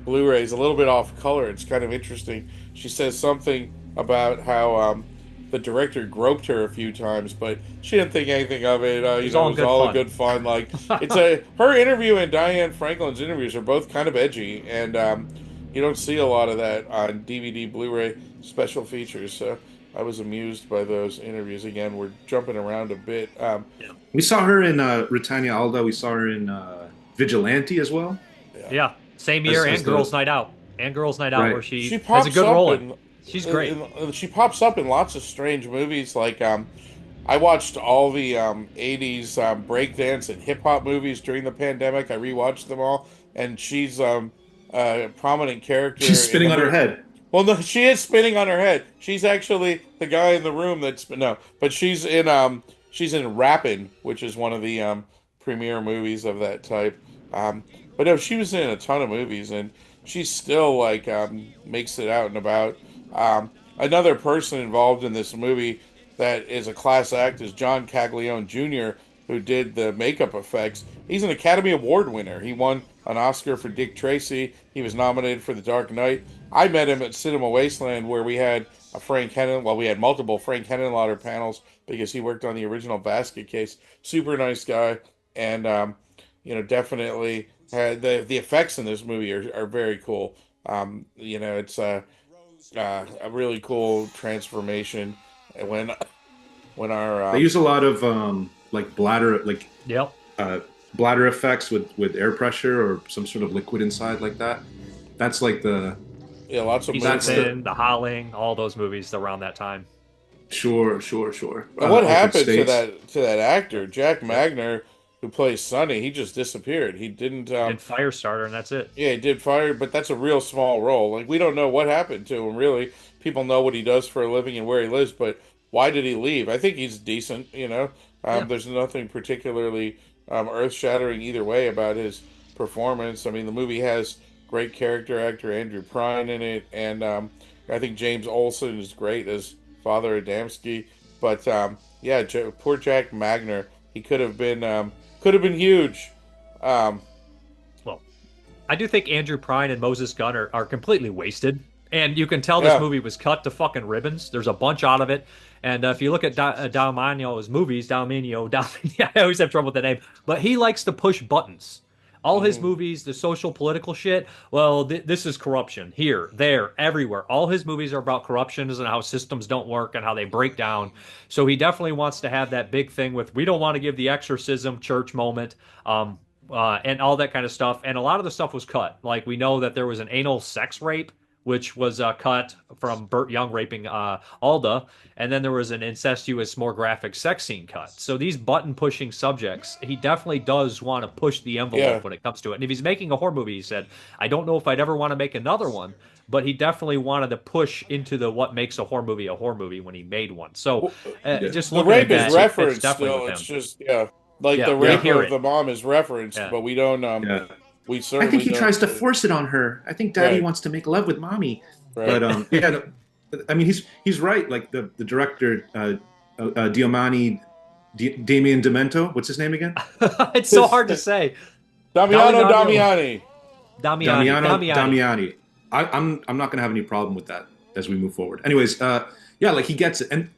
Blu-ray is a little bit off color. It's kind of interesting. She says something about how the director groped her a few times, but she didn't think anything of it. It was all good fun. Like her interview and Diane Franklin's interviews are both kind of edgy, and you don't see a lot of that on DVD, Blu-ray special features. So I was amused by those interviews. Again, we're jumping around a bit. We saw her in Britannia Alda. We saw her in Vigilante as well. Yeah. Yeah, same year, As and Girls the Night Out, and Girls Night Out, right. where She she has a pops good up role in. in, She's great. she pops up in lots of strange movies. Like I watched all the '80s breakdance and hip hop movies during the pandemic. I rewatched them all, and she's a prominent character She's in the spinning on her movie. head. Well, no, she is spinning on her head. She's actually the guy in the room that's no, but she's in Rappin', which is one of the premiere movies of that type. But no, she was in a ton of movies, and she still like makes it out and about. Another person involved in this movie that is a class act is John Caglione Jr., who did the makeup effects. He's an Academy Award winner. He won an Oscar for Dick Tracy. He was nominated for The Dark Knight. I met him at Cinema Wasteland where we had a Frank Hennen. Well, we had multiple Frank Henenlotter panels because he worked on the original Basket Case. Super nice guy, and definitely the effects in this movie are very cool. It's a really cool transformation when our They use a lot of like Yep. uh, bladder effects with air pressure or some sort of liquid inside like that. That's like the lots of He's That's movement. in The Howling, all those movies around that time. sure. And what Altered happened to states. that actor, Jack Yep. Magner, who plays Sonny? He just disappeared. He didn't. Did Firestarter, and that's it. Yeah, he did fire, but that's a real small role. Like we don't know what happened to him. Really, people know what he does for a living and where he lives, but why did he leave? I think he's decent. Yeah. There's nothing particularly earth-shattering either way about his performance. I mean, the movie has great character actor Andrew Prine in it, and I think James Olsen is great as Father Adamski. But yeah, poor Jack Magner. He could have been huge. Um, Well, I do think Andrew Prine and Moses Gunn are completely wasted. And you can tell this yeah. movie was cut to fucking ribbons. There's a bunch out of it. And if you look at Damiano's movies, Damiani, I always have trouble with the name, but he likes to push buttons. All his Mhm. movies, the social political shit, well, this is corruption here, there, everywhere. All his movies are about corruptions and how systems don't work and how they break down. So he definitely wants to have that big thing with, we don't want to give the exorcism church moment. And all that kind of stuff. And a lot of the stuff was cut. Like we know that there was an anal sex rape, which was cut from Burt Young raping Alda, and then there was an incestuous, more graphic sex scene cut. So these button pushing subjects, he definitely does want to push the Yeah. envelope when it comes to it. And if he's making a horror movie, he said, I don't know if I'd ever want to make another one, but he definitely wanted to push into the what makes a horror movie when he made one. So Yeah. just The looking at rape is that, it fits referenced definitely still. with It's him. just yeah, like Yeah, the we Yeah. rape hear of it. the mom is referenced, Yeah. but we don't. Yeah. We I think certainly he don't tries to see. force it on her. I think Daddy Right, wants to make love with Mommy. right. But yeah, no, I mean he's right. Like the director Damien Demento. What's his name again? It's so hard to say. Damiano Damiano, Damiani. Damiani. Damiani. I'm not gonna have any problem with that as we move forward. Anyways, yeah, like he gets it, and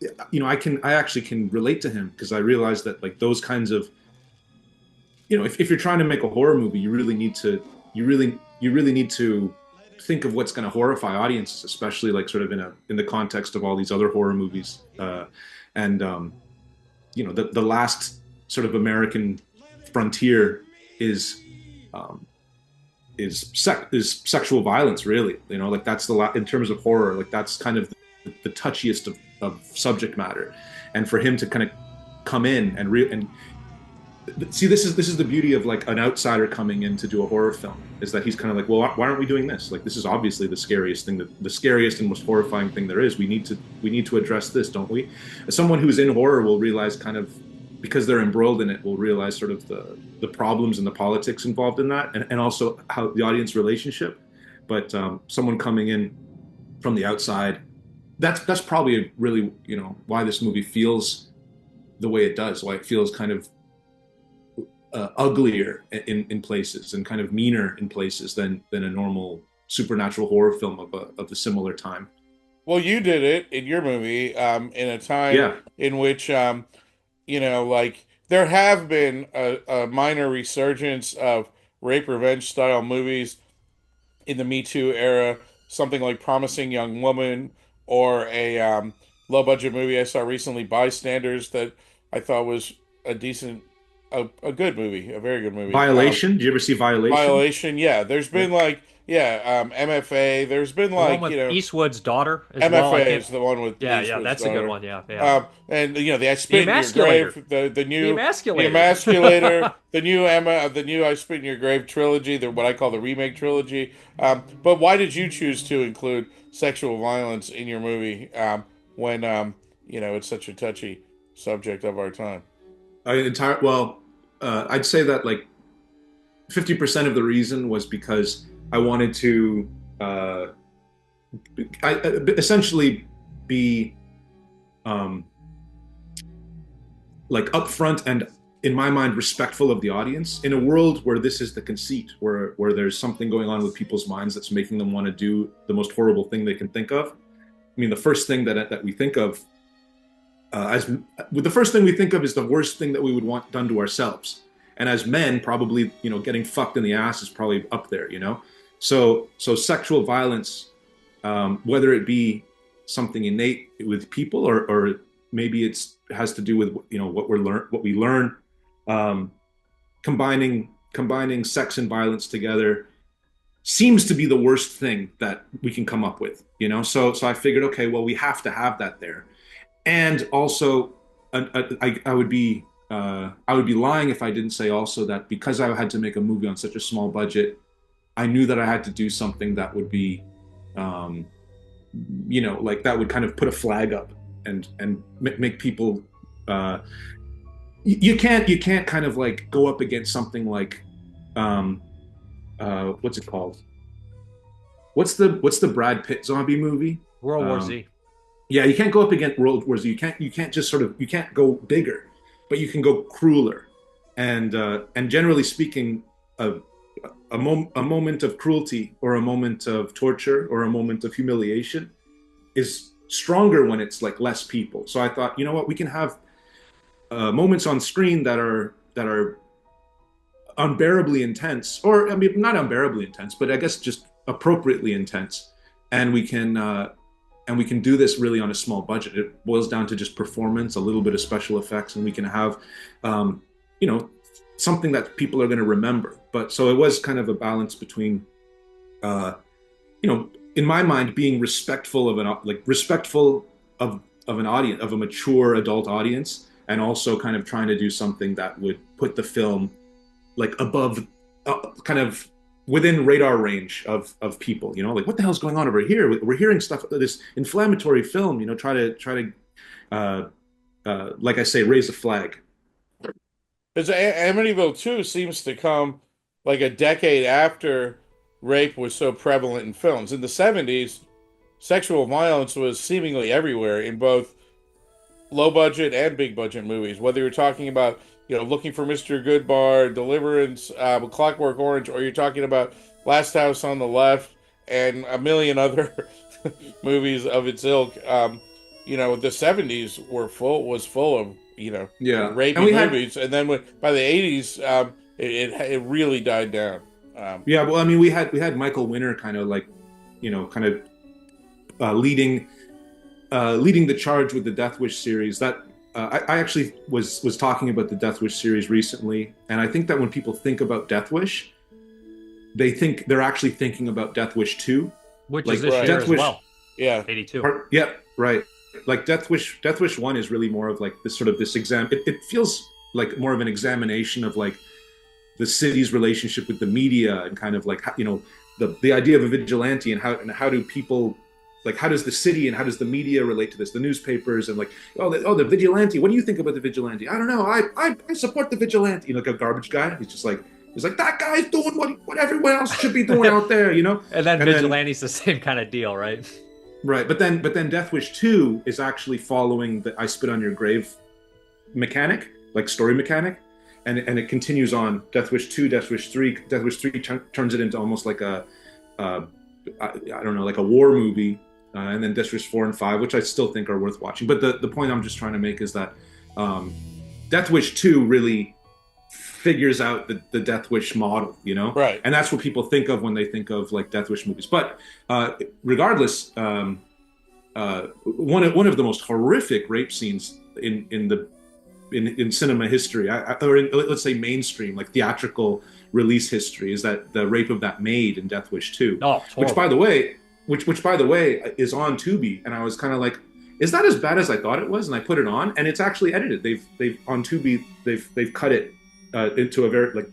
I actually can relate to him because I realize that like those kinds of if you're trying to make a horror movie, you really need to think of what's going to horrify audiences, especially like sort of in the context of all these other horror movies. And the last sort of American frontier is um, is sexual violence, really. Like that's in terms of horror, like that's kind of the touchiest of subject matter, and for him to kind of come in and see, this is the beauty of like an outsider coming in to do a horror film, is that he's kind of like, well, why aren't we doing this? Like, this is obviously the scariest thing, the scariest and most horrifying thing there is. We need to address this, don't we? As someone who's in horror will realize, kind of because they're embroiled in it, will realize sort of the problems and the politics involved in that, and also how the audience relationship. But someone coming in from the outside, that's probably really why this movie feels the way it does, why it feels kind of uglier in places and kind of meaner in places than a normal supernatural horror film of a similar time. Well, you did it in your movie in a time Yeah, in which like there have been a minor resurgence of rape revenge style movies in the Me Too era, something like Promising Young Woman or a low budget movie I saw recently, Bystanders, that I thought was a decent, a good movie, a very good movie. Violation. Did you ever see Violation? Violation, yeah. There's Yeah. been like, yeah, MFA. There's been The one like, with Eastwood's daughter as well. I MFA can't. is the one with Yeah, yeah, Eastwood's that's a good daughter. one. Yeah, yeah. And the I The Spit in Your Emasculator. Grave, the The new Emasculator. Emasculator, the new Emma, the new I Spit in Your Grave trilogy, the what I call the remake trilogy. But why did you choose to include sexual violence in your movie when it's such a touchy subject of our time? I'd say that like 50% of the reason was because I wanted to essentially be like upfront and, in my mind, respectful of the audience in a world where this is the conceit, where there's something going on with people's minds that's making them want to do the most horrible thing they can think of. I mean, the first thing that we think of the first thing we think of is the worst thing that we would want done to ourselves. And as men, probably, getting fucked in the ass is probably up there, So sexual violence, whether it be something innate with people or maybe it has to do with, what we learn, combining sex and violence together seems to be the worst thing that we can come up with, So I figured, okay, well, we have to have that there. And also, I would be lying if I didn't say also that because I had to make a movie on such a small budget, I knew that I had to do something that would be, like that would kind of put a flag up and make people. You can't kind of like go up against something like, what's it called? What's the Brad Pitt zombie movie? World War Z. Yeah, you can't go up against World War Z. You can't just you can't go bigger, but you can go crueler. And generally speaking, a moment of cruelty or a moment of torture or a moment of humiliation is stronger when it's like less people. So I thought, you know what, we can have moments on screen that are unbearably intense, or I mean, not unbearably intense, but I guess just appropriately intense, and we can do this really on a small budget. It boils down to just performance, a little bit of special effects, and we can have, something that people are going to remember. But so it was kind of a balance between, in my mind, being respectful of an audience, of a mature adult audience, and also kind of trying to do something that would put the film like above, kind of within radar range of people, like what the hell's going on over here? We're hearing stuff, this inflammatory film, try to like I say, raise a flag. Because Amityville 2 seems to come like a decade after rape was so prevalent in films. In the 70s, sexual violence was seemingly everywhere in both low budget and big budget movies, whether you're talking about Looking for Mr. Goodbar, Deliverance, Clockwork Orange, or you're talking about Last House on the Left and a million other movies of its ilk. The 70s was full of rapey movies, and then by the 80s, it really died down. Yeah, well, I mean, we had Michael Winner kind of like, leading the charge with the Death Wish series. That I actually was talking about the Death Wish series recently, and I think that when people think about Death Wish, they're actually thinking about Death Wish 2, which like is this year Death as Wish, well. Yeah, 82. Yeah, right. Like Death Wish 1 is really more of like this sort of this exam. It feels like more of an examination of like the city's relationship with the media and kind of like the idea of a vigilante and how do people, like, how does the city and how does the media relate to this? The newspapers and like, the vigilante. What do you think about the vigilante? I don't know. I support the vigilante. Like a garbage guy. He's like that guy's doing what everyone else should be doing out there. And then Vigilante's the same kind of deal, right? Right. But then Death Wish 2 is actually following the I Spit on Your Grave mechanic, like story mechanic. And it continues on. Death Wish 2, Death Wish 3. Death Wish 3 turns it into almost like I don't know, like a war movie. And then Death Wish 4 and 5, which I still think are worth watching. But the point I'm just trying to make is that Death Wish 2 really figures out the Death Wish model, Right. And that's what people think of when they think of like Death Wish movies. But regardless, one of the most horrific rape scenes in cinema history, or let's say mainstream, like theatrical release history, is that the rape of that maid in Death Wish 2. Oh, which by the way, is on Tubi, and I was kind of like, is that as bad as I thought it was? And I put it on, and it's actually edited. They've on Tubi, they've cut it into a very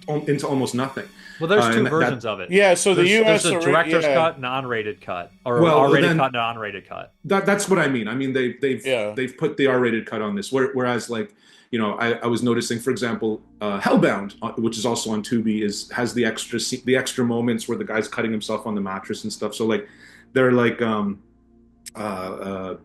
into almost nothing. Well, there's two versions of it. Yeah, so the U.S. there's a director's cut, non-rated cut, or R-rated cut, non-rated cut. That's what I mean. I mean, they've put the R-rated cut on this, whereas like, you know, I was noticing, for example, Hellbound, which is also on Tubi, has the extra moments where the guy's cutting himself on the mattress and stuff. So like, they're like, a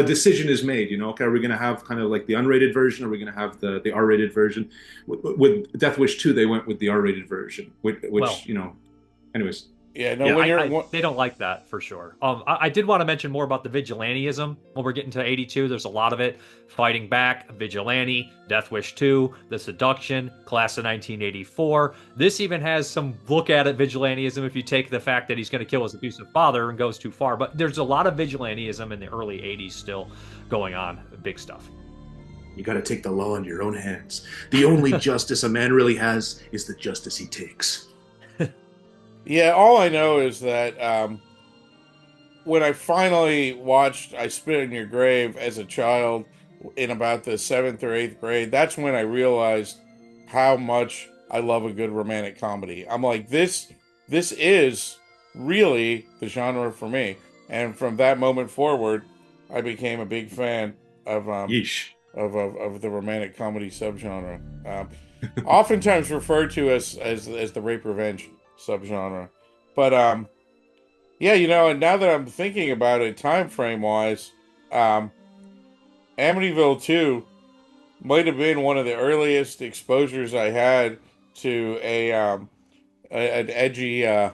decision is made, you know, okay, are we going to have kind of like the unrated version, or are we going to have the R-rated version? With Death Wish 2, they went with the R-rated version, which well, you know, anyways. Yeah, no, they don't like that for sure. I did want to mention more about the vigilantism when we're getting to 82. There's a lot of it. Fighting Back, Vigilante, Death Wish 2, The Seduction, Class of 1984. This even has some look at it, vigilantism, if you take the fact that he's going to kill his abusive father and goes too far. But there's a lot of vigilantism in the early 80s still going on. Big stuff. You got to take the law into your own hands. The only justice a man really has is the justice he takes. Yeah, all I know is that when I finally watched I Spit on Your Grave as a child in about the 7th or 8th grade, that's when I realized how much I love a good romantic comedy. I'm like, this is really the genre for me. And from that moment forward, I became a big fan of the romantic comedy subgenre. Oftentimes referred to as the rape revenge subgenre. But yeah, you know, and now that I'm thinking about it time frame wise, Amityville 2 might have been one of the earliest exposures I had to an edgy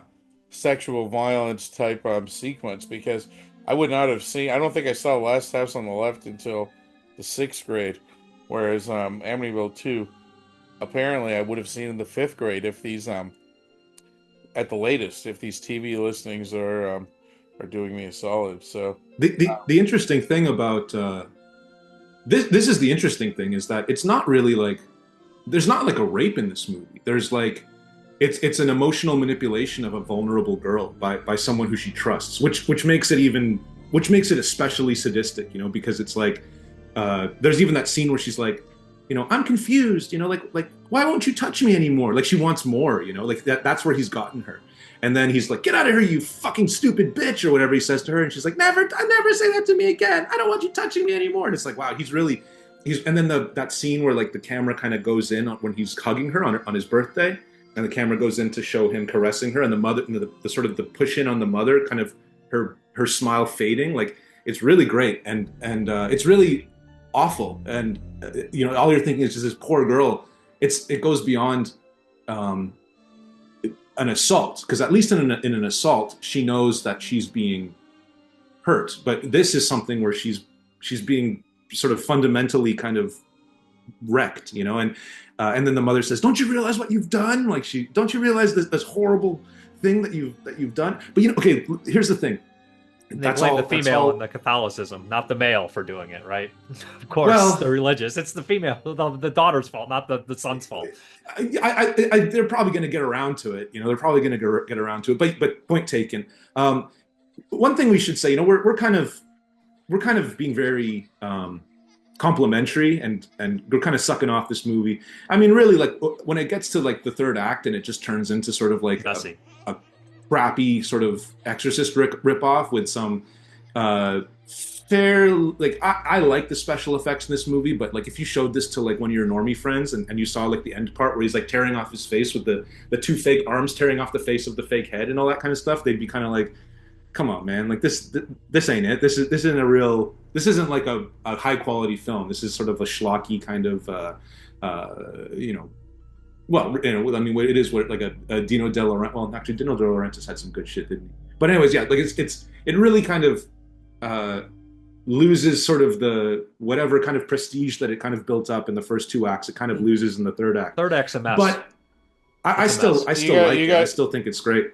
sexual violence type sequence, because I would not have seen, I don't think I saw Last House on the Left until the 6th grade, whereas Amityville 2 apparently I would have seen in the 5th grade if these at the latest, if these TV listings are doing me a solid. So the interesting thing about this is the interesting thing, is that it's not really like, there's not like a rape in this movie. There's like, it's an emotional manipulation of a vulnerable girl by someone who she trusts, which makes it especially sadistic, you know, because it's like, there's even that scene where she's like, you know, I'm confused, you know, like why won't you touch me anymore? Like she wants more, you know, like that's where he's gotten her. And then he's like, get out of here, you fucking stupid bitch, or whatever he says to her. And she's like, never say that to me again. I don't want you touching me anymore. And it's like, wow, and then that scene where like the camera kind of goes in when he's hugging her on his birthday, and the camera goes in to show him caressing her, and the mother, the sort of the push in on the mother, kind of her smile fading. Like, it's really great. And it's really awful. And you know, all you're thinking is just this poor girl. It goes beyond an assault, because at least in an assault she knows that she's being hurt, but this is something where she's being sort of fundamentally kind of wrecked, you know. And then the mother says, don't you realize what you've done? Like, don't you realize this horrible thing that you've done? But you know, okay, here's the thing. They blame the female in the Catholicism, not the male, for doing it, right? Of course, they're religious. It's the female, the daughter's fault, not the son's fault. They're probably going to get around to it. You know, they're probably going to get around to it. But point taken. One thing we should say, you know, we're kind of being very complimentary, and we're kind of sucking off this movie. I mean, really, like when it gets to like the 3rd act and it just turns into sort of like a crappy sort of Exorcist ripoff with some fair, like, I like the special effects in this movie, but like if you showed this to like one of your normie friends and you saw like the end part where he's like tearing off his face with the 2 fake arms tearing off the face of the fake head and all that kind of stuff, they'd be kind of like, come on, man, like this ain't it. This isn't like a high quality film. This is sort of a schlocky kind of you know. Well, you know, I mean, it is what, like a Dino De Laurentiis. Well, actually, Dino De Laurentiis had some good shit, didn't he? But anyways, yeah, like it really kind of loses sort of the whatever kind of prestige that it kind of built up in the first 2 acts. It kind of loses in the 3rd act. 3rd act's a mess. But I still like it. I still think it's great.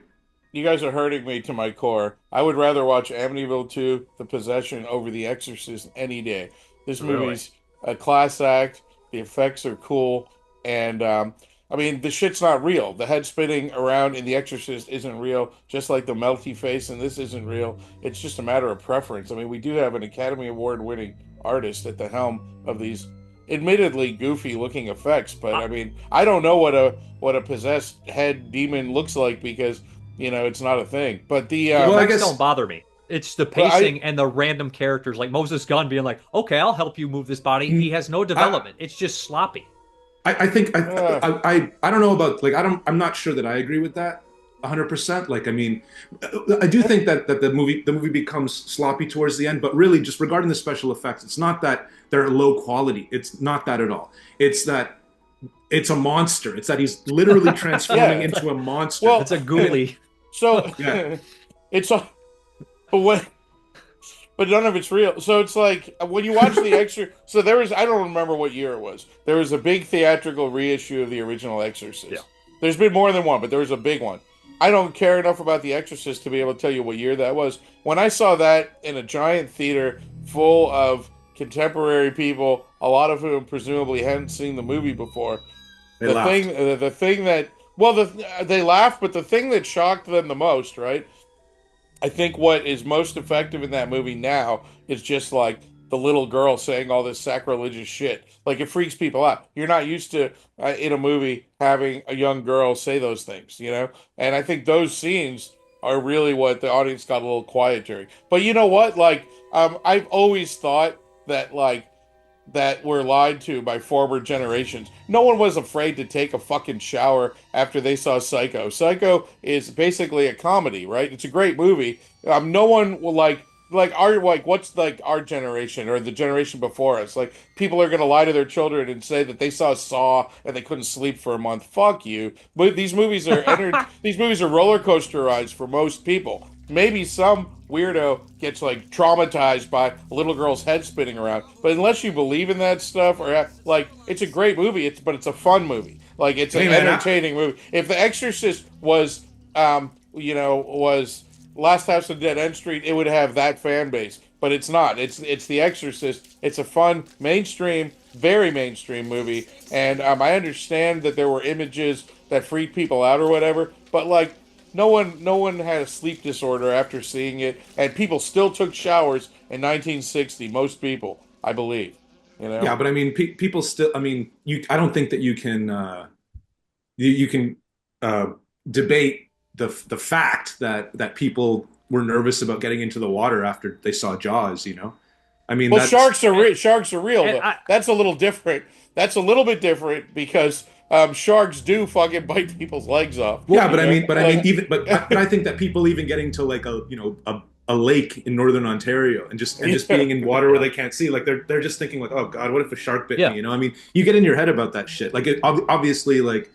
You guys are hurting me to my core. I would rather watch Amityville 2, The Possession, over The Exorcist any day. This Really? movie's a class act. The effects are cool, and I mean the shit's not real. The head spinning around in The Exorcist isn't real, just like the melty face in this isn't real. It's just a matter of preference. I mean, we do have an Academy Award winning artist at the helm of these admittedly goofy looking effects, but I mean, I don't know what a possessed head demon looks like because it's not a thing. But the The Well, I effects guess don't bother me. It's the but I pacing and the random characters like Moses Gunn being like, "Okay, I'll help you move this body." He mm, has no I, development. It's just sloppy. I think uh, I don't know about like I'm not sure that I agree with that 100%. Like I mean, I do think that the movie becomes sloppy towards the end, but really just regarding the special effects, it's not that they're low quality. It's not that at all. It's that it's a monster. It's that he's literally transforming yeah. into a monster. It's Well, a ghoulie. so Yeah. it's a what but none of it's real. So it's like when you watch the extra. So there was I don't remember what year it was. There was a big theatrical reissue of the original Yeah. Exorcist. There's been more than one, but there was a big one. I don't care enough about the Exorcist to be able to tell you what year that was. When I saw that in a giant theater full of contemporary people, a lot of whom presumably hadn't seen the movie before, They laughed. the thing that they laughed, but the thing that shocked them the most, right? I think what is most effective in that movie now is just like the little girl saying all this sacrilegious shit. Like it freaks people out. You're not used to in a movie having a young girl say those things. And I think those scenes are really what the audience got a little quiet during. But you know what? Like I've always thought that that were lied to by former generations. No one was afraid to take a fucking shower after they saw Psycho. Psycho is basically a comedy, right? It's a great movie. No one will what's like our generation or the generation before us. Like people are gonna lie to their children and say that they saw Saw and they couldn't sleep for a month. Fuck you. But these movies are roller coaster rides for most people. Maybe some weirdo gets like traumatized by a little girl's head spinning around. But unless you believe in that stuff or like it's a great movie, but it's a fun movie. Like it's an Hey man, entertaining movie. If The Exorcist was Last House on Dead End Street, it would have that fan base. But it's not. It's The Exorcist. It's a fun mainstream, very mainstream movie. And I understand that there were images that freaked people out or whatever. But like no one had a sleep disorder after seeing it, and people still took showers in 1960. Most people, I believe, you know. yeah, but I mean, people still. I mean, I don't think that you can. You can uh, debate the fact that people were nervous about getting into the water after they saw Jaws. I mean, Well, that's sharks are real, And but that's a little different. That's a little bit different because sharks do fucking bite people's legs off. yeah. You know, But I mean, like even but I think that people even getting to like a lake in northern Ontario and just being in water where yeah, they can't see, like they're just thinking like, oh God, what if a shark bit me? yeah. I mean, you get in your head about that shit. Like, obviously, like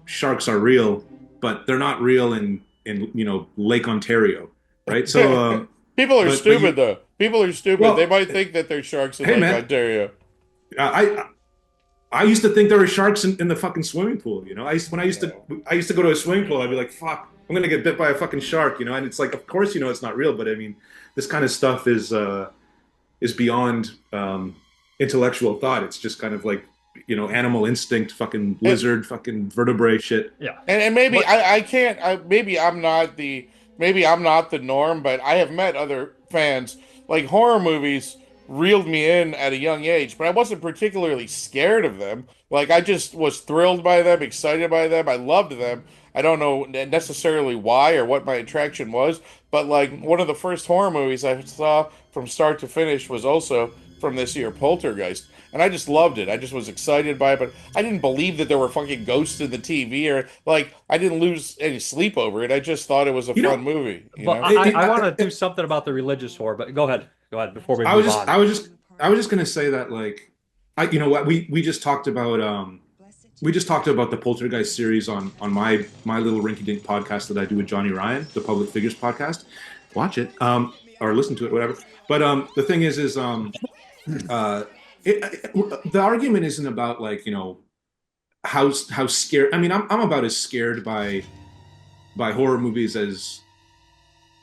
sharks are real, but they're not real in Lake Ontario, right? So, people are but stupid though. People are stupid. They well, might think that there's sharks in hey Lake man, Ontario. I I used to think there were sharks in the fucking swimming pool. Yeah. I used to go to a swimming pool. I'd be like, fuck, I'm gonna get bit by a fucking shark. And it's like, of course, it's not real, but I mean, this kind of stuff is beyond intellectual thought. It's just kind of like animal instinct, fucking And, lizard, fucking vertebrae shit. Yeah. and maybe But I can't. Maybe I'm not the norm, but I have met other fans. Like horror movies reeled me in at a young age, but I wasn't particularly scared of them. Like I just was thrilled by them, excited by them. I loved them. I don't know necessarily why or what my attraction was, but like one of the first horror movies I saw from start to finish was also from this year, Poltergeist. And I just loved it. I just was excited by it, but I didn't believe that there were fucking ghosts in the TV or like I didn't lose any sleep over it. I just thought it was a You know, fun movie, you but know? I want to do something about the religious horror. But go ahead. Go ahead before we I was move just on. I was just gonna say that like you know what we just talked about the Poltergeist series on my little rinky dink podcast that I do with Johnny Ryan, the Public Figures podcast. Watch it or listen to it, whatever. But the thing is uh, the argument isn't about like how scared. I mean, I'm about as scared by by horror movies as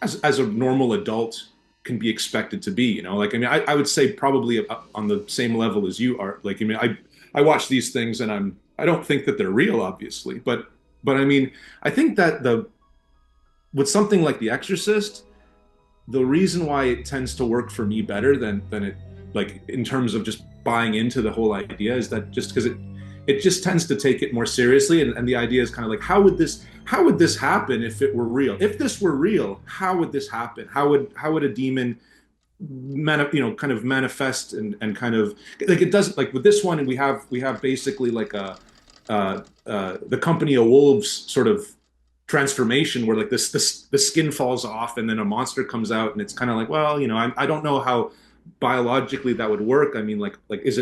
a normal adult can be expected to be. Like, I mean, I would say probably on the same level as you are. Like, I mean, I watch these things and I don't think that they're real, obviously, but I mean, I think that with something like The Exorcist, the reason why it tends to work for me better than it, like, in terms of just buying into the whole idea, is that just because it just tends to take it more seriously, and the idea is kind of like, how would this happen if it were real? If this were real, how would this happen? How would a demon kind of manifest and kind of like, it doesn't, like with this one, we have basically like the Company of Wolves sort of transformation where like the skin falls off and then a monster comes out, and it's kind of like, well, I don't know how biologically that would work. I mean, like is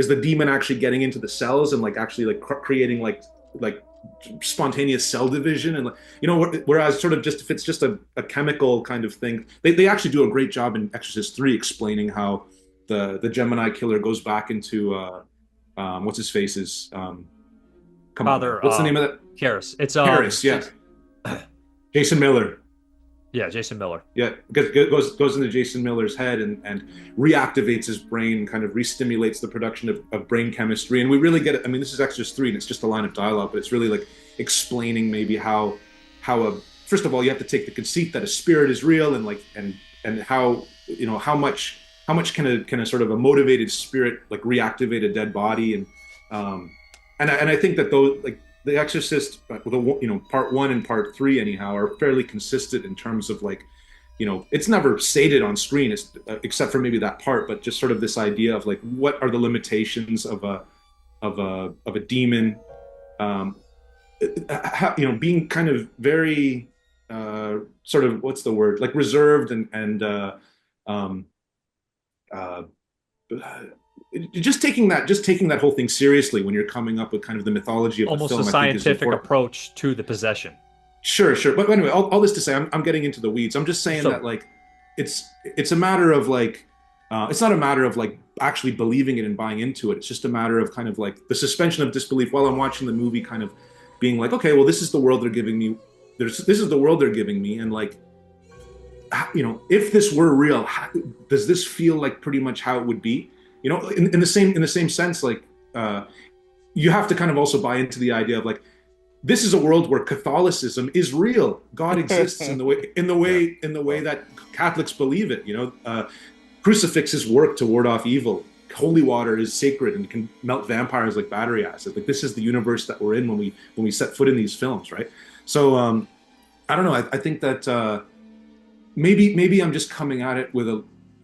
the demon actually getting into the cells and like actually like creating like spontaneous cell division, and whereas sort of just if it's just a chemical kind of thing, they actually do a great job in Exorcist 3 explaining how the Gemini killer goes back into what's his face's Father, what's the name of that? Harris. It's Harris, yes. Jason Miller. Yeah, Jason Miller. Yeah, goes into Jason Miller's head and reactivates his brain, kind of re-stimulates the production of brain chemistry. And we really get it. I mean, this is Exorcist 3, and it's just a line of dialogue, but it's really like explaining maybe how first of all, you have to take the conceit that a spirit is real, and like and how how much can a sort of a motivated spirit like reactivate a dead body, and I think that those, like, The Exorcist, part 1 and part 3 anyhow, are fairly consistent in terms of like, it's never stated on screen, except for maybe that part, but just sort of this idea of like, what are the limitations of a demon, being kind of very sort of, what's the word, like reserved and just taking that whole thing seriously when you're coming up with kind of the mythology of almost the film. A scientific approach to the possession. Sure. But anyway, all this to say, I'm getting into the weeds. I'm just saying that like it's a matter of like it's not a matter of like actually believing it and buying into it. It's just a matter of kind of like the suspension of disbelief while I'm watching the movie, kind of being like, okay, well, this is the world they're giving me. This is the world they're giving me, and like, if this were real, does this feel like pretty much how it would be? In the same sense, like you have to kind of also buy into the idea of like, this is a world where Catholicism is real. God exists in the way that Catholics believe it. Crucifixes work to ward off evil. Holy water is sacred and can melt vampires like battery acid. Like, this is the universe that we're in when we set foot in these films, right? So I don't know. I think that maybe I'm just coming at it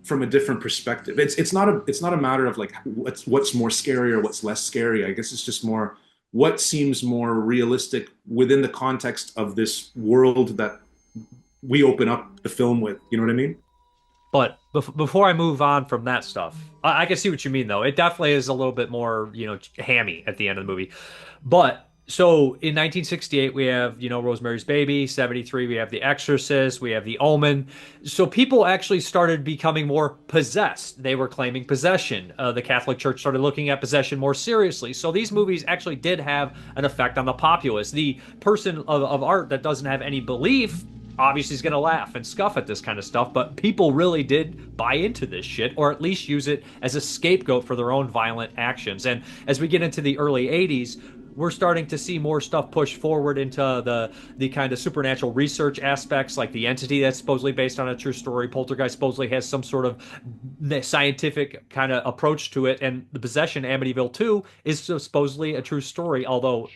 from a different perspective. It's not a matter of like what's more scary or what's less scary. I guess it's just more what seems more realistic within the context of this world that we open up the film with. You know what I mean? But before I move on from that stuff, I can see what you mean, though. It definitely is a little bit more, hammy at the end of the movie. But so in 1968, we have, Rosemary's Baby. 73, we have The Exorcist. We have The Omen. So people actually started becoming more possessed. They were claiming possession. The Catholic Church started looking at possession more seriously. So these movies actually did have an effect on the populace. The person of art that doesn't have any belief obviously is going to laugh and scoff at this kind of stuff, but people really did buy into this shit, or at least use it as a scapegoat for their own violent actions. And as we get into the early 80s, we're starting to see more stuff push forward into the kind of supernatural research aspects, like The Entity, that's supposedly based on a true story. Poltergeist supposedly has some sort of scientific kind of approach to it, and The Possession, Amityville 2, is supposedly a true story, although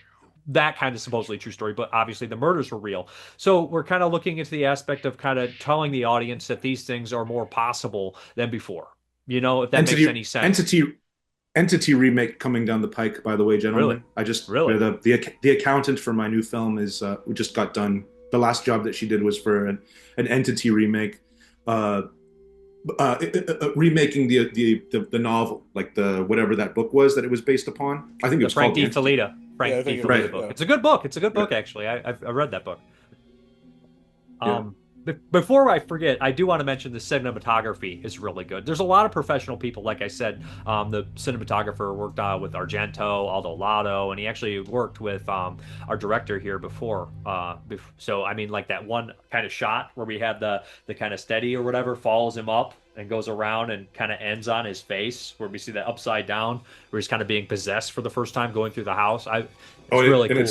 that kind of supposedly true story, but obviously the murders were real. So we're kind of looking into the aspect of kind of telling the audience that these things are more possible than before. If that makes any sense. Entity remake coming down the pike, by the way, gentlemen. Really? I just really the accountant for my new film is just got done. The last job that she did was for an Entity remake, remaking the novel, like the whatever that book was that it was based upon. I think it was Frank called D. Felita. Frank D. Felita book. It's a good book. It's a good book, actually. I read that book. Yeah. Before I forget, I do want to mention the cinematography is really good. There's a lot of professional people, like I said. The cinematographer worked with Argento, Aldo Lado, and he actually worked with our director here before. So I mean, like that one kind of shot where we had the kind of steady or whatever follows him up and goes around and kind of ends on his face, where we see that upside down, where he's kind of being possessed for the first time going through the house. It's really cool.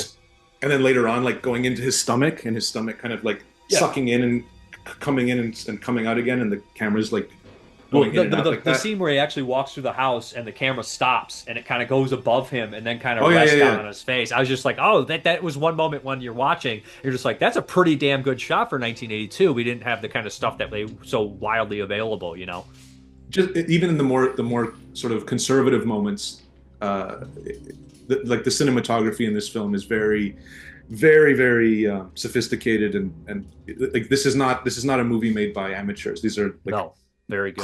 And then later on, like going into his stomach, and his stomach kind of like sucking in and coming in and coming out again, and the camera's like going in and out like that. The scene where he actually walks through the house and the camera stops and it kind of goes above him and then kind of rests down on his face. I was just like, oh, that was one moment when you're watching, you're just like, that's a pretty damn good shot for 1982. We didn't have the kind of stuff that they so wildly available, you know. Just even in the more sort of conservative moments, like the cinematography in this film is very, very, very sophisticated, and like this is not a movie made by amateurs. These are like very good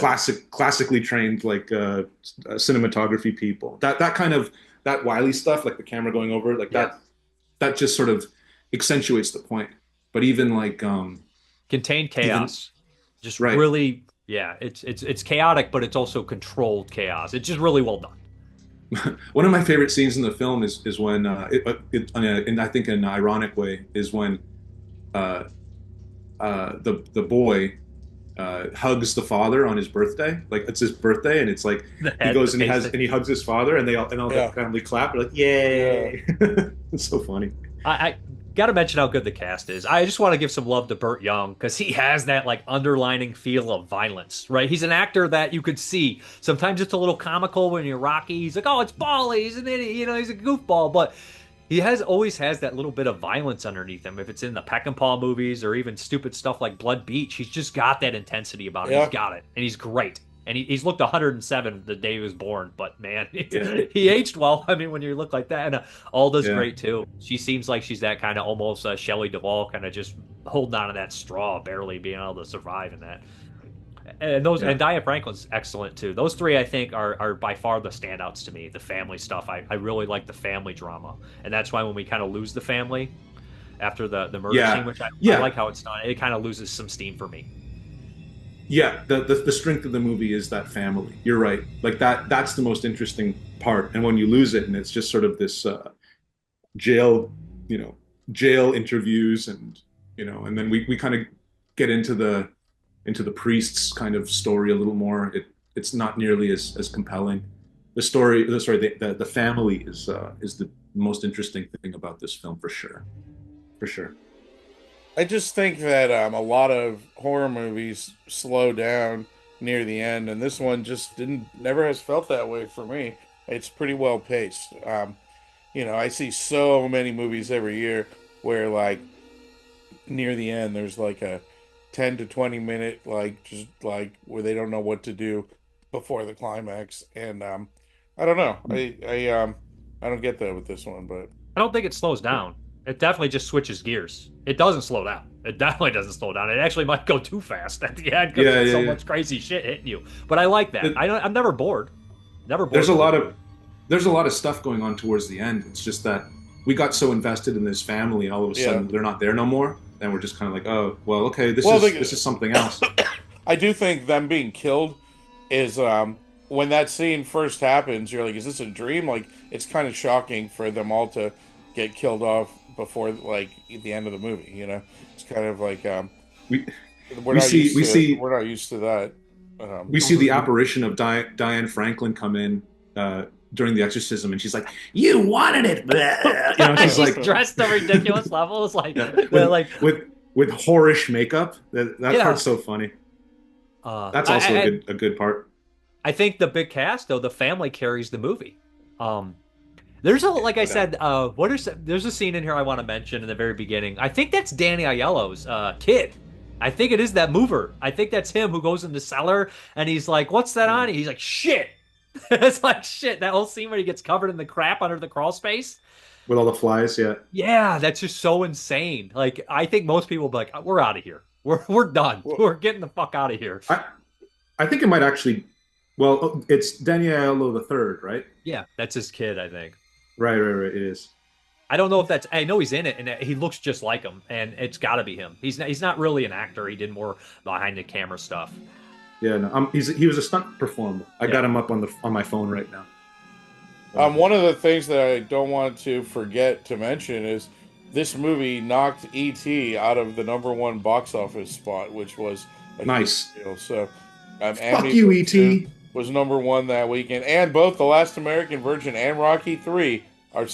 classically trained like cinematography people. That wily stuff, like the camera going over, like that just sort of accentuates the point. But even like contained chaos, really, it's chaotic, but it's also controlled chaos. It's just really well done. One of my favorite scenes in the film is when, I think in an ironic way, is when the boy hugs the father on his birthday. Like it's his birthday, and it's like he goes and he hugs his father, and they all family clap. They're like, yay! Yeah. It's so funny. I got to mention how good the cast is. I just want to give some love to Burt Young because he has that like underlining feel of violence, right? He's an actor that you could see. Sometimes it's a little comical when you're Rocky. He's like, oh, it's Paulie. He's an idiot. You know, he's a goofball. But he always has that little bit of violence underneath him. If it's in the Peckinpah movies or even stupid stuff like Blood Beach, he's just got that intensity about him. He's got it. And he's great. And he's looked 107 the day he was born, but man, he aged well. I mean, when you look like that, and Alda's great too. She seems like she's that kind of almost Shelley Duvall, kind of just holding on to that straw, barely being able to survive in that. And and Dia Franklin's excellent too. Those three, I think, are by far the standouts to me. The family stuff, I really like the family drama, and that's why when we kind of lose the family after the murder scene, which I like how it's done, it kind of loses some steam for me. Yeah, the strength of the movie is that family. You're right. Like that's the most interesting part. And when you lose it, and it's just sort of this jail interviews, and and then we kind of get into the priest's kind of story a little more. It's not nearly as compelling. The family is the most interesting thing about this film for sure. For sure. I just think that a lot of horror movies slow down near the end, and this one just never has felt that way for me. It's pretty well paced. I see so many movies every year where like near the end there's like a 10 to 20 minute just where they don't know what to do before the climax, and I don't know. I don't get that with this one, but I don't think it slows down. It definitely just switches gears. It doesn't slow down. It definitely doesn't slow down. It actually might go too fast at the end because there's so much crazy shit hitting you. But I like that. I'm never bored. Never bored. There's a lot of stuff going on towards the end. It's just that we got so invested in this family, and all of a sudden they're not there no more, and we're just kind of like, oh, well, okay, this is something else. I do think them being killed is when that scene first happens, you're like, is this a dream? Like, it's kind of shocking for them all to get killed off before like the end of the movie. It's kind of like we're not used to that. We see the apparition of Diane Franklin come in during the exorcism, and she's like, "You wanted it." She's like dressed to ridiculous levels, like with whorish makeup. That part's so funny. That's also a good part. I think the big cast, though, the family carries the movie. There's I said, there's a scene in here I want to mention in the very beginning. I think that's Danny Aiello's kid. I think it is that mover. I think that's him who goes in the cellar and he's like, "What's that on?" He's like, "Shit." It's like shit. That whole scene where he gets covered in the crap under the crawl space with all the flies. Yeah, that's just so insane. Like, I think most people will be like, "We're out of here. We're done. We're getting the fuck out of here." I think it might actually. Well, it's Danny Aiello the third, right? Yeah, that's his kid, I think. Right. It is. I don't know if that's. I know he's in it, and he looks just like him, and it's got to be him. He's not really an actor. He did more behind the camera stuff. Yeah, no, he was a stunt performer. I got him up on my phone right now. One of the things that I don't want to forget to mention is this movie knocked E.T. out of the #1 box office spot, which was a nice. huge deal. So, fuck you, E.T. was #1 that weekend, and both The Last American Virgin and Rocky 3 are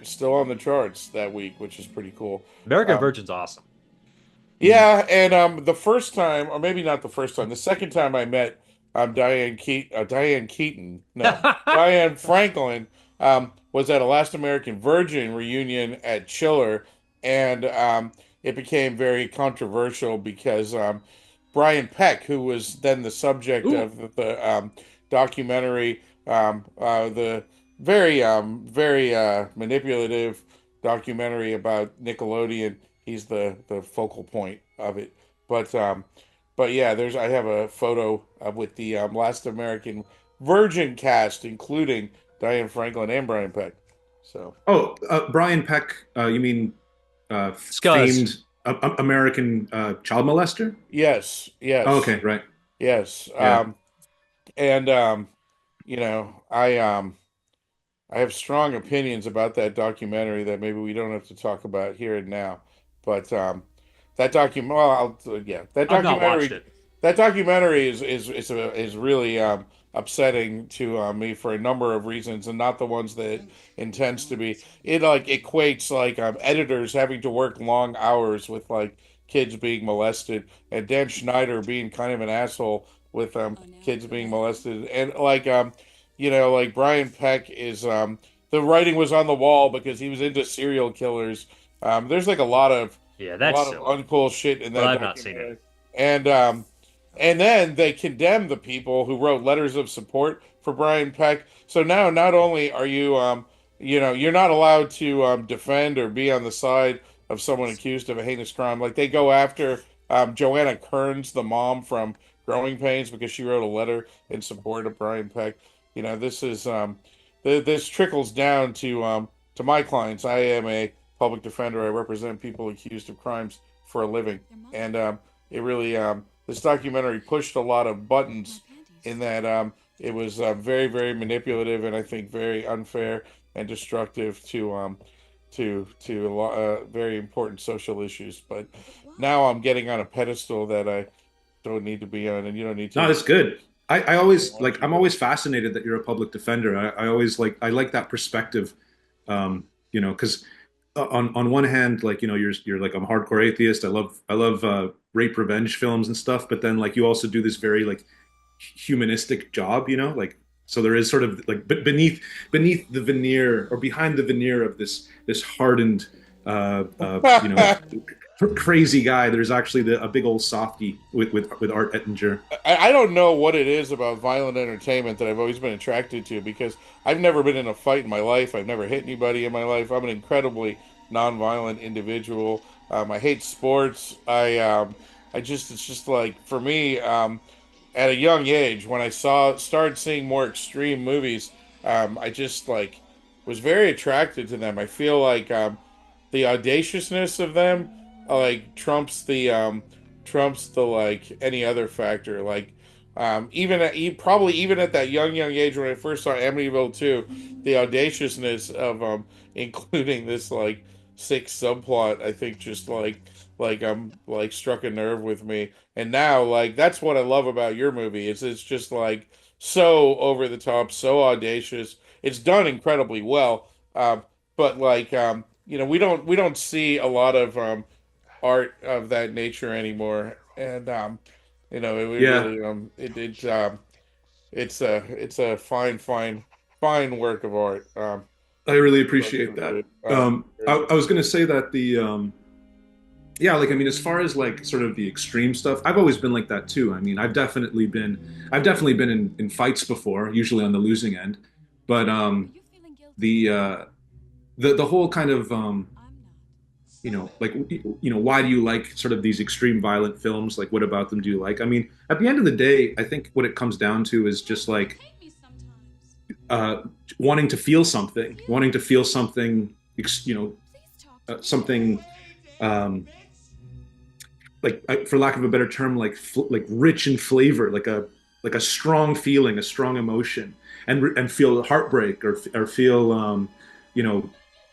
still on the charts that week, which is pretty cool. American Virgin's awesome. Yeah, and the first time, or maybe not the first time, the second time I met Diane Keaton, no, Diane Franklin, was at a Last American Virgin reunion at Chiller, and it became very controversial because Brian Peck, who was then the subject of the documentary, the very manipulative documentary about Nickelodeon. He's the focal point of it. But yeah, I have a photo with the Last American Virgin cast, including Diane Franklin and Brian Peck. So Brian Peck, you mean Scuzz. famed American child molester? Yes. Oh, okay, right. Yes. Yeah. You know, I have strong opinions about that documentary that maybe we don't have to talk about here and now. But that document, well, that I've not watched documentary, it. that documentary is really upsetting to me for a number of reasons, and not the ones that it intends to be. It like equates like editors having to work long hours with like kids being molested, and Dan Schneider being kind of an asshole with kids being molested, and like like Brian Peck is the writing was on the wall because he was into serial killers. There's like a lot of uncool shit in that I've not seen documentary. And then they condemn the people who wrote letters of support for Brian Peck. So now not only are you you're not allowed to defend or be on the side of someone accused of a heinous crime. Like they go after Joanna Kearns, the mom from Growing Pains, because she wrote a letter in support of Brian Peck. This is this trickles down to my clients. I am a public defender. I represent people accused of crimes for a living, and it really this documentary pushed a lot of buttons in that it was very, very manipulative, and I think very unfair and destructive to very important social issues. But now I'm getting on a pedestal that I don't need to be on, and you don't need to. No, that's good. I always I'm always fascinated that you're a public defender. I always I like that perspective, because on one hand, you're like, I'm a hardcore atheist. I love rape revenge films and stuff, but then you also do this very humanistic job, so there is sort of beneath the veneer, or behind the veneer of this hardened crazy guy, there's actually a big old softy with Art Ettinger. I don't know what it is about violent entertainment that I've always been attracted to, because I've never been in a fight in my life. I've never hit anybody in my life. I'm an incredibly nonviolent individual. I hate sports. It's just like, for me, at a young age, when I started seeing more extreme movies, I just was very attracted to them. I feel like the audaciousness of them trumps the any other factor. Even at that young age when I first saw Amityville 2, the audaciousness of including this sick subplot, I think just struck a nerve with me. And now that's what I love about your movie. It's just so over the top, so audacious. It's done incredibly well. But we don't see a lot of art of that nature anymore, and it's a fine work of art. I really appreciate that. I was going to say that as far as sort of the extreme stuff, I've always been like that too. I mean, I've definitely been in fights before, usually on the losing end, but the whole kind of why do you like sort of these extreme violent films? What about them do you like? I mean, at the end of the day, I think what it comes down to is just wanting to feel something, something for lack of a better term, like rich in flavor, like a strong feeling, a strong emotion, and feel heartbreak or feel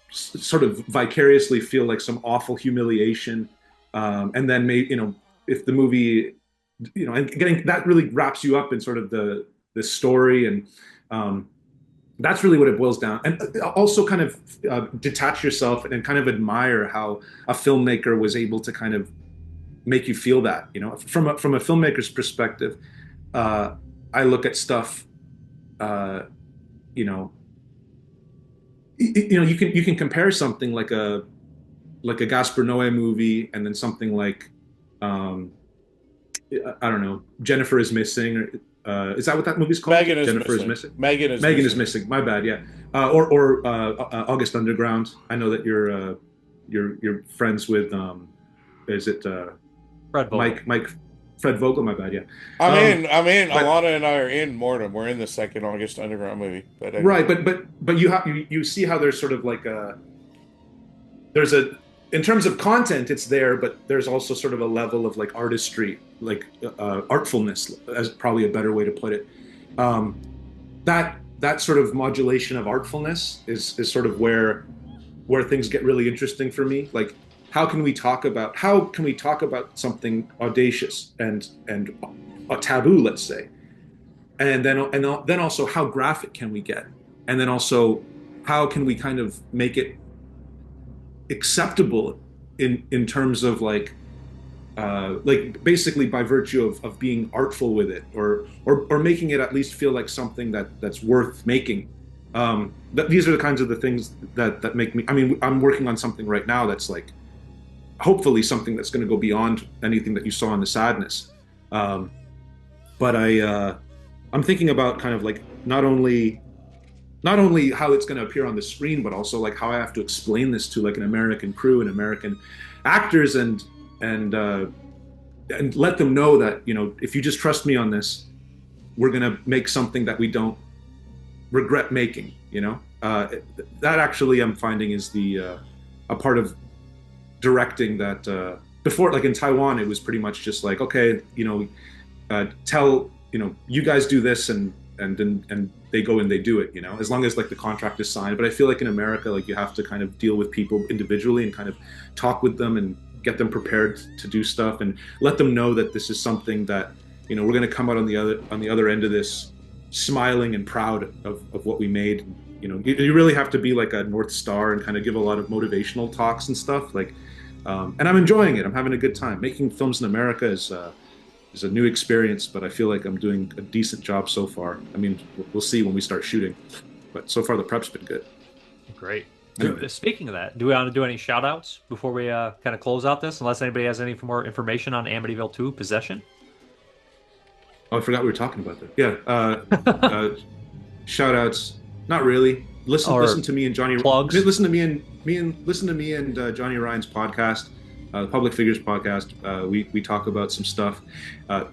sort of vicariously feel like some awful humiliation, and then maybe if the movie and getting that really wraps you up in sort of the story, and that's really what it boils down. And also kind of detach yourself and kind of admire how a filmmaker was able to kind of make you feel that, from a filmmaker's perspective. I look at stuff, you can compare something like a Gaspar Noé movie, and then something like I don't know, Jennifer is Missing. Is that what that movie's called? Jennifer is Missing. Megan is Missing. My bad. Yeah. Or August Underground. I know that you're friends with is it Fred Vogel. Mike Fred Vogel. My bad. Yeah. I'm in. Alana and I are in Mortem. We're in the second August Underground movie. But right, but you see how there's sort of like in terms of content, it's there, but there's also sort of a level of like artistry, like artfulness, as probably a better way to put it. That sort of modulation of artfulness is sort of where things get really interesting for me. Like, how can we talk about something audacious and a taboo, let's say, and then also how graphic can we get, and then also how can we kind of make it acceptable in terms of like basically by virtue of being artful with it, or making it at least feel like something that's worth making. These are the kinds of the things that make me. I mean, I'm working on something right now that's like hopefully something that's going to go beyond anything that you saw in The Sadness. But I'm thinking about kind of like not only how it's going to appear on the screen, but also like how I have to explain this to like an American crew and American actors, and let them know that, if you just trust me on this, we're going to make something that we don't regret making. That actually I'm finding is a part of directing that before, like in Taiwan, it was pretty much just like, okay, tell, you guys do this, and they go and they do it, as long as like the contract is signed. But I feel like in America, like you have to kind of deal with people individually and kind of talk with them and get them prepared to do stuff, and let them know that this is something that, we're going to come out on the other end of this smiling and proud of what we made. You really have to be like a North Star and kind of give a lot of motivational talks and stuff, like, and I'm enjoying it. I'm having a good time. Making films in America is a new experience, but I feel like I'm doing a decent job so far. I mean, we'll see when we start shooting, but so far the prep's been good. Great. Anyway. Speaking of that, do we want to do any shout outs before we kind of close out this, unless anybody has any more information on Amityville 2 Possession? Oh, I forgot we were talking about that. Yeah. Shout outs. Not really. Listen to me and Johnny. Plugs. Listen to me and Johnny Ryan's podcast, the Public Figures podcast. We talk about some stuff.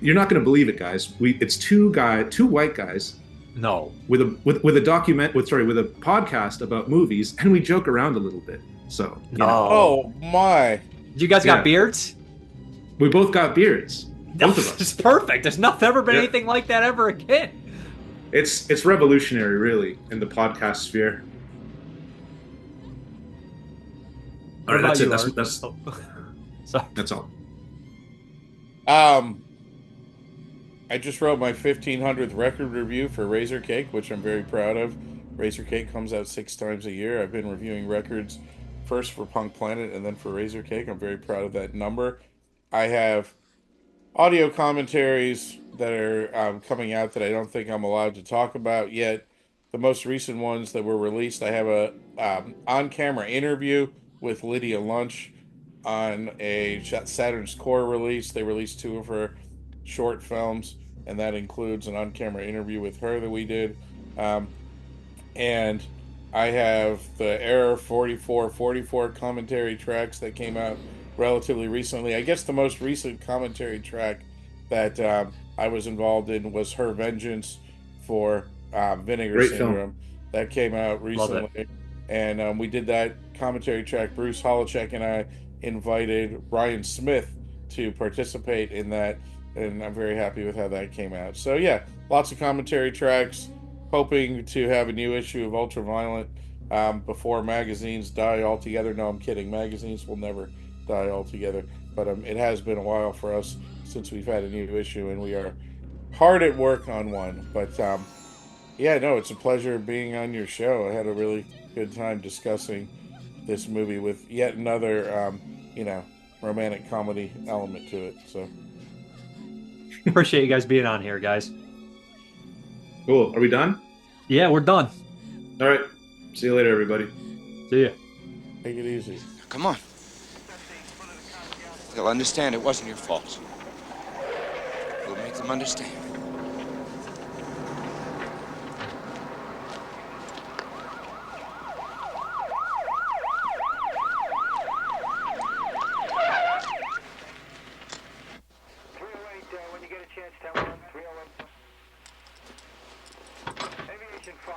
You're not going to believe it, guys. It's two white guys. No. With a podcast about movies, and we joke around a little bit. So. Oh my! You guys got beards? We both got beards. Both of us. It's perfect. There's never been anything like that ever again. It's revolutionary, really, in the podcast sphere. All right, that's it. That's Sorry. That's all. I just wrote my 1500th record review for Razor Cake, which I'm very proud of. Razor Cake comes out 6 times a year. I've been reviewing records first for Punk Planet and then for Razor Cake. I'm very proud of that number. I have audio commentaries that are coming out that I don't think I'm allowed to talk about yet. The most recent ones that were released, I have a on-camera interview with Lydia Lunch on a Saturn's Core release. They released 2 of her short films, and that includes an on-camera interview with her that we did. And I have the Error 4444 commentary tracks that came out relatively recently. I guess the most recent commentary track that I was involved in was Her Vengeance for Vinegar Great Syndrome. film. That came out recently. And we did that commentary track. Bruce Holochek and I invited Ryan Smith to participate in that, and I'm very happy with how that came out. So yeah, lots of commentary tracks, hoping to have a new issue of Ultraviolet before magazines die altogether. No, I'm kidding. Magazines will never die altogether, but it has been a while for us since we've had a new issue, and we are hard at work on one. But yeah, no, it's a pleasure being on your show. I had a really good time discussing this movie with yet another, romantic comedy element to it. So Appreciate you guys being on here, guys. Cool. Are we done? Yeah, we're done. All right. See you later, everybody. See ya. take it easy. Come on. They'll understand it wasn't your fault. We'll make them understand. When you get a chance, tell them 301. Aviation 5,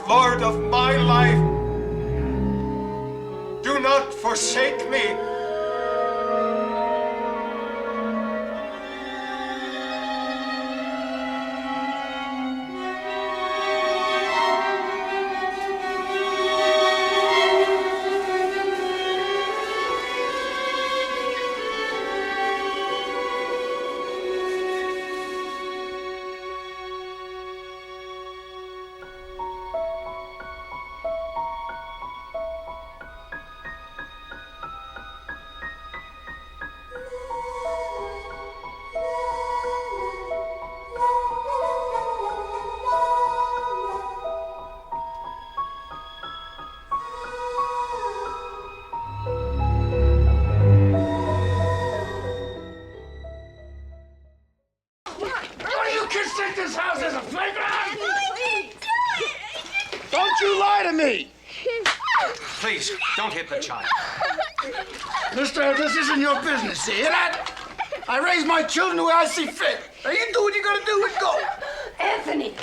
Lord of my life, do not forsake me. Please, don't hit the child. Mister, this isn't your business, you hear that? I raise my children the way I see fit. Now you do what you gotta do and go. Anthony!